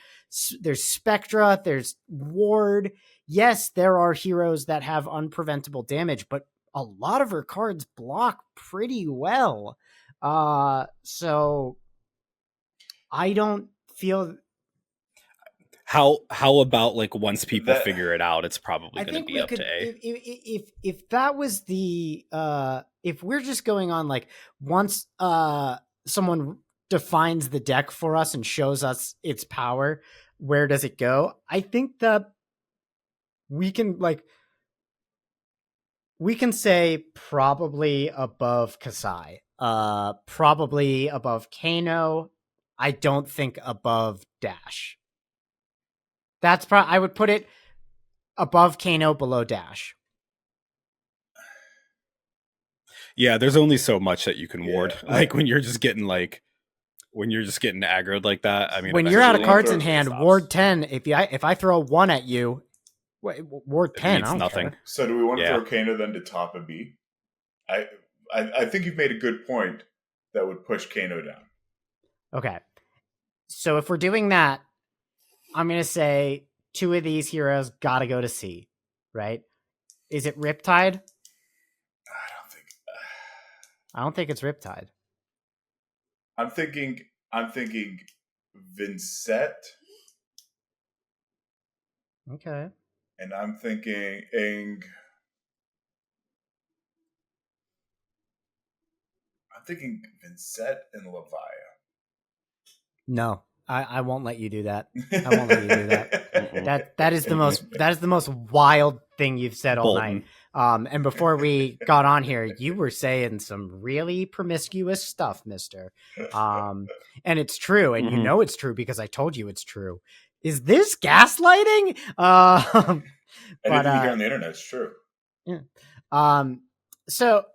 There's Spectra. There's Ward. Yes, there are heroes that have unpreventable damage. But a lot of her cards block pretty well. So I don't feel... How about once people figure it out, it's probably going to be up to A. If that was the if we're just going on once someone defines the deck for us and shows us its power, where does it go? I think that we can say probably above Kasai, probably above Kano. I don't think above Dash. That's I would put it above Kano, below Dash. Yeah, there's only so much that you can ward. When you're just getting aggroed like that. I mean, when you're out of cards in hand, ward 10. If I throw 1 at you, ward 10. It's nothing. Care. So do we want to throw Kano then to top of B? I think you've made a good point that would push Kano down. Okay, so if we're doing that, I'm going to say 2 of these heroes got to go to C, right? Is it Riptide? I I don't think it's Riptide. I'm thinking Vincent, Okay. and I'm thinking Vincent and Levia. No, I won't let you do that. I won't let you do that. That is the most wild thing you've said all Bolton. night. And before we got on here, you were saying some really promiscuous stuff, Mister. And it's true, and you know it's true because I told you it's true. Is this gaslighting? Anything you hear on the internet is true. Yeah. So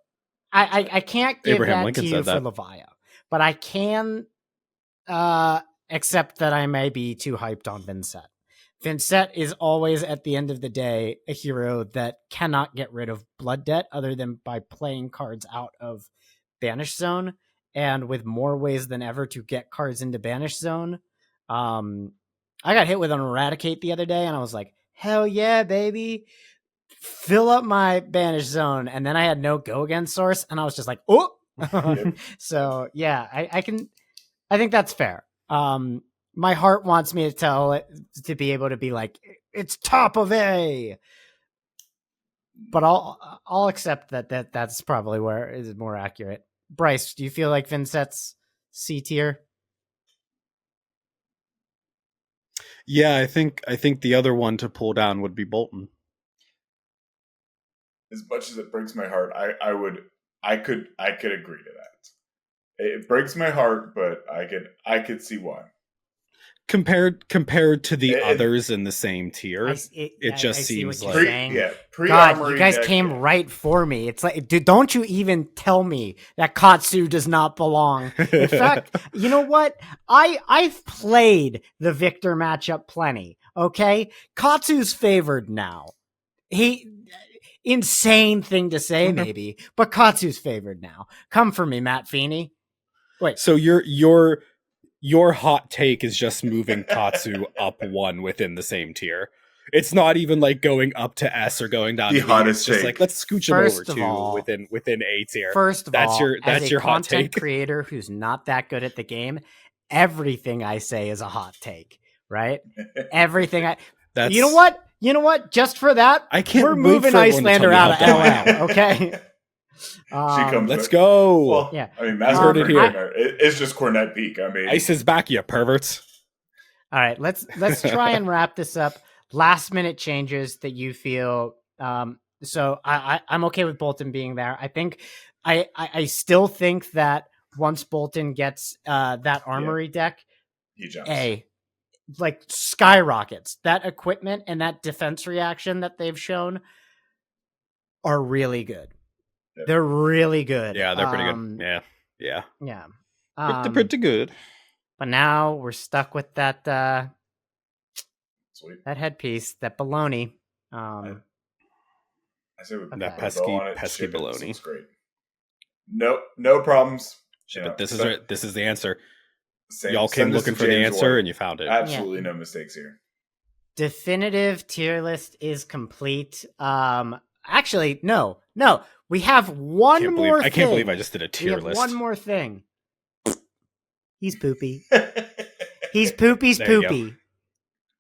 I can't give Abraham that Lincoln to you said for that. Levia, but I can except that I may be too hyped on Vincent. Vincent is always, at the end of the day, a hero that cannot get rid of blood debt other than by playing cards out of Banish Zone, and with more ways than ever to get cards into Banish Zone. I got hit with an Eradicate the other day, and I was like, hell yeah, baby. Fill up my Banish Zone. And then I had no go against source, and I was just like, oh. Yep. So, yeah, I think that's fair. My heart wants me to tell it to be able to be like, it's top of A. But I'll accept that's probably where it is more accurate. Brice, do you feel like Vincent's C tier? Yeah, I think the other one to pull down would be Bolton. As much as it breaks my heart, I could agree to that. It breaks my heart, but I could see why. Compared to the others in the same tier, it just seems like God, you guys came right for me. It's like, dude, don't you even tell me that Katsu does not belong. In fact, you know what? I've played the Victor matchup plenty. Okay, Katsu's favored now. Insane thing to say, maybe, but Katsu's favored now. Come for me, Matt Feeney. Wait, so your hot take is just moving Katsu up one within the same tier. It's not even like going up to S or going down to B. It's just like, let's scooch him over to within A tier. First of all, that's your hot take. Content creator who's not that good at the game, everything I say is a hot take, right? Everything you know what? Just for that, we're moving Icelander out of LL, okay? Let's go. Well, yeah. I mean, heard it here. It's just Cornet Peak. I mean, Ice is back, you perverts. All right, let's try and wrap this up. Last minute changes that you feel. So I'm okay with Bolton being there. I think I still think that once Bolton gets that armory deck, he jumps. Like skyrockets. That equipment and that defense reaction that they've shown are really good. Yep. They're really good. Yeah, they're pretty good. Yeah. They're pretty good. But now we're stuck with that Sweet. That headpiece, that baloney. I say that pesky baloney. It's great. No problems. But this is the answer. Y'all came looking for the answer and you found it. Absolutely no mistakes here. Definitive tier list is complete. Actually, no. We have one more thing. I can't believe I just did a tier list. One more thing. He's poopy. He's poopy's poopy.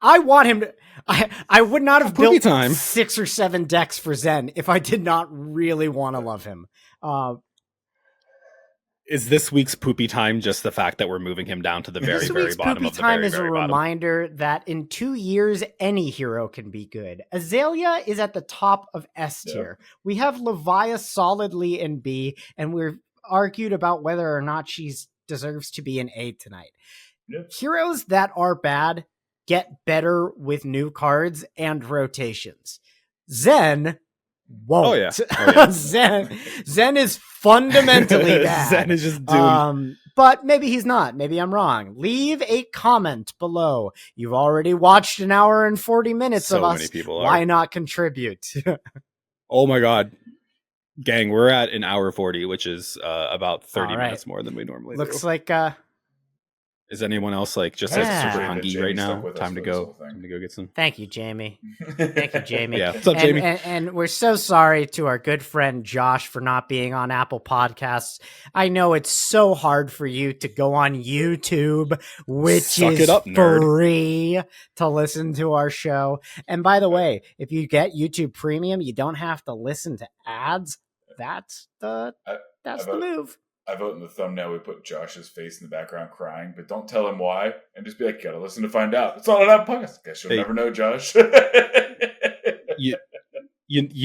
I want him to... I would not have built 6 or 7 decks for Zen if I did not really want to love him. Is this week's poopy time just the fact that we're moving him down to the very, very bottom of the very, very bottom? This week's poopy time is a reminder that in 2 years, any hero can be good. Azalea is at the top of S tier. Yeah. We have Levia solidly in B, and we've argued about whether or not she deserves to be in A tonight. Yeah. Heroes that are bad get better with new cards and rotations. Zen won't. Oh, yeah. Zen is fundamentally bad. Zen is just doomed. But maybe he's not. Maybe I'm wrong. Leave a comment below. You've already watched an hour and 40 minutes of us. Many people Why not contribute? Oh my God. Gang, we're at an hour 40, which is about 30 minutes more than we normally do. Looks like Is anyone else like just Yeah. like super That hungry Jamie right stuck now? with us Time to for this go. whole thing. Time to go get some. Thank you, Jamie. Thank you, Jamie. Yeah. What's up, Jamie? And we're so sorry to our good friend Josh for not being on Apple Podcasts. I know it's so hard for you to go on YouTube, which Suck is it up, nerd. free, to listen to our show. And by the way, if you get YouTube Premium, you don't have to listen to ads. That's the move. I vote in the thumbnail we put Josh's face in the background crying, but don't tell him why, and just be like, "Gotta listen to find out." It's all on that podcast. Guess you'll never know, Josh. You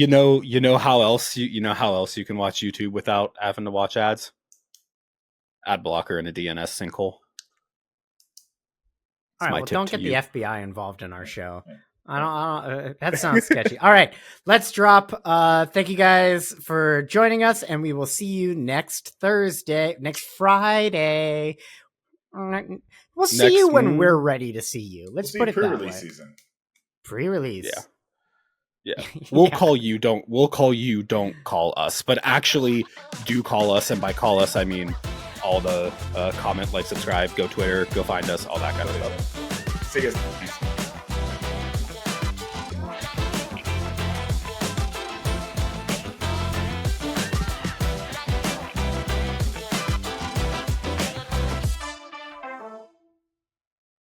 know how else you can watch YouTube without having to watch ads? Ad blocker and a DNS sinkhole. All right, well, don't get the FBI involved in our show. I don't that sounds sketchy. All right, let's drop. Thank you guys for joining us, and we will see you next Friday. We'll see you when we're ready to see you. Let's put it that way. Pre-release season. Pre-release. Yeah. We'll call you. Don't call us. But actually, do call us, and by call us, I mean all the comment, like, subscribe, go Twitter, go find us, all that kind of stuff. See you guys.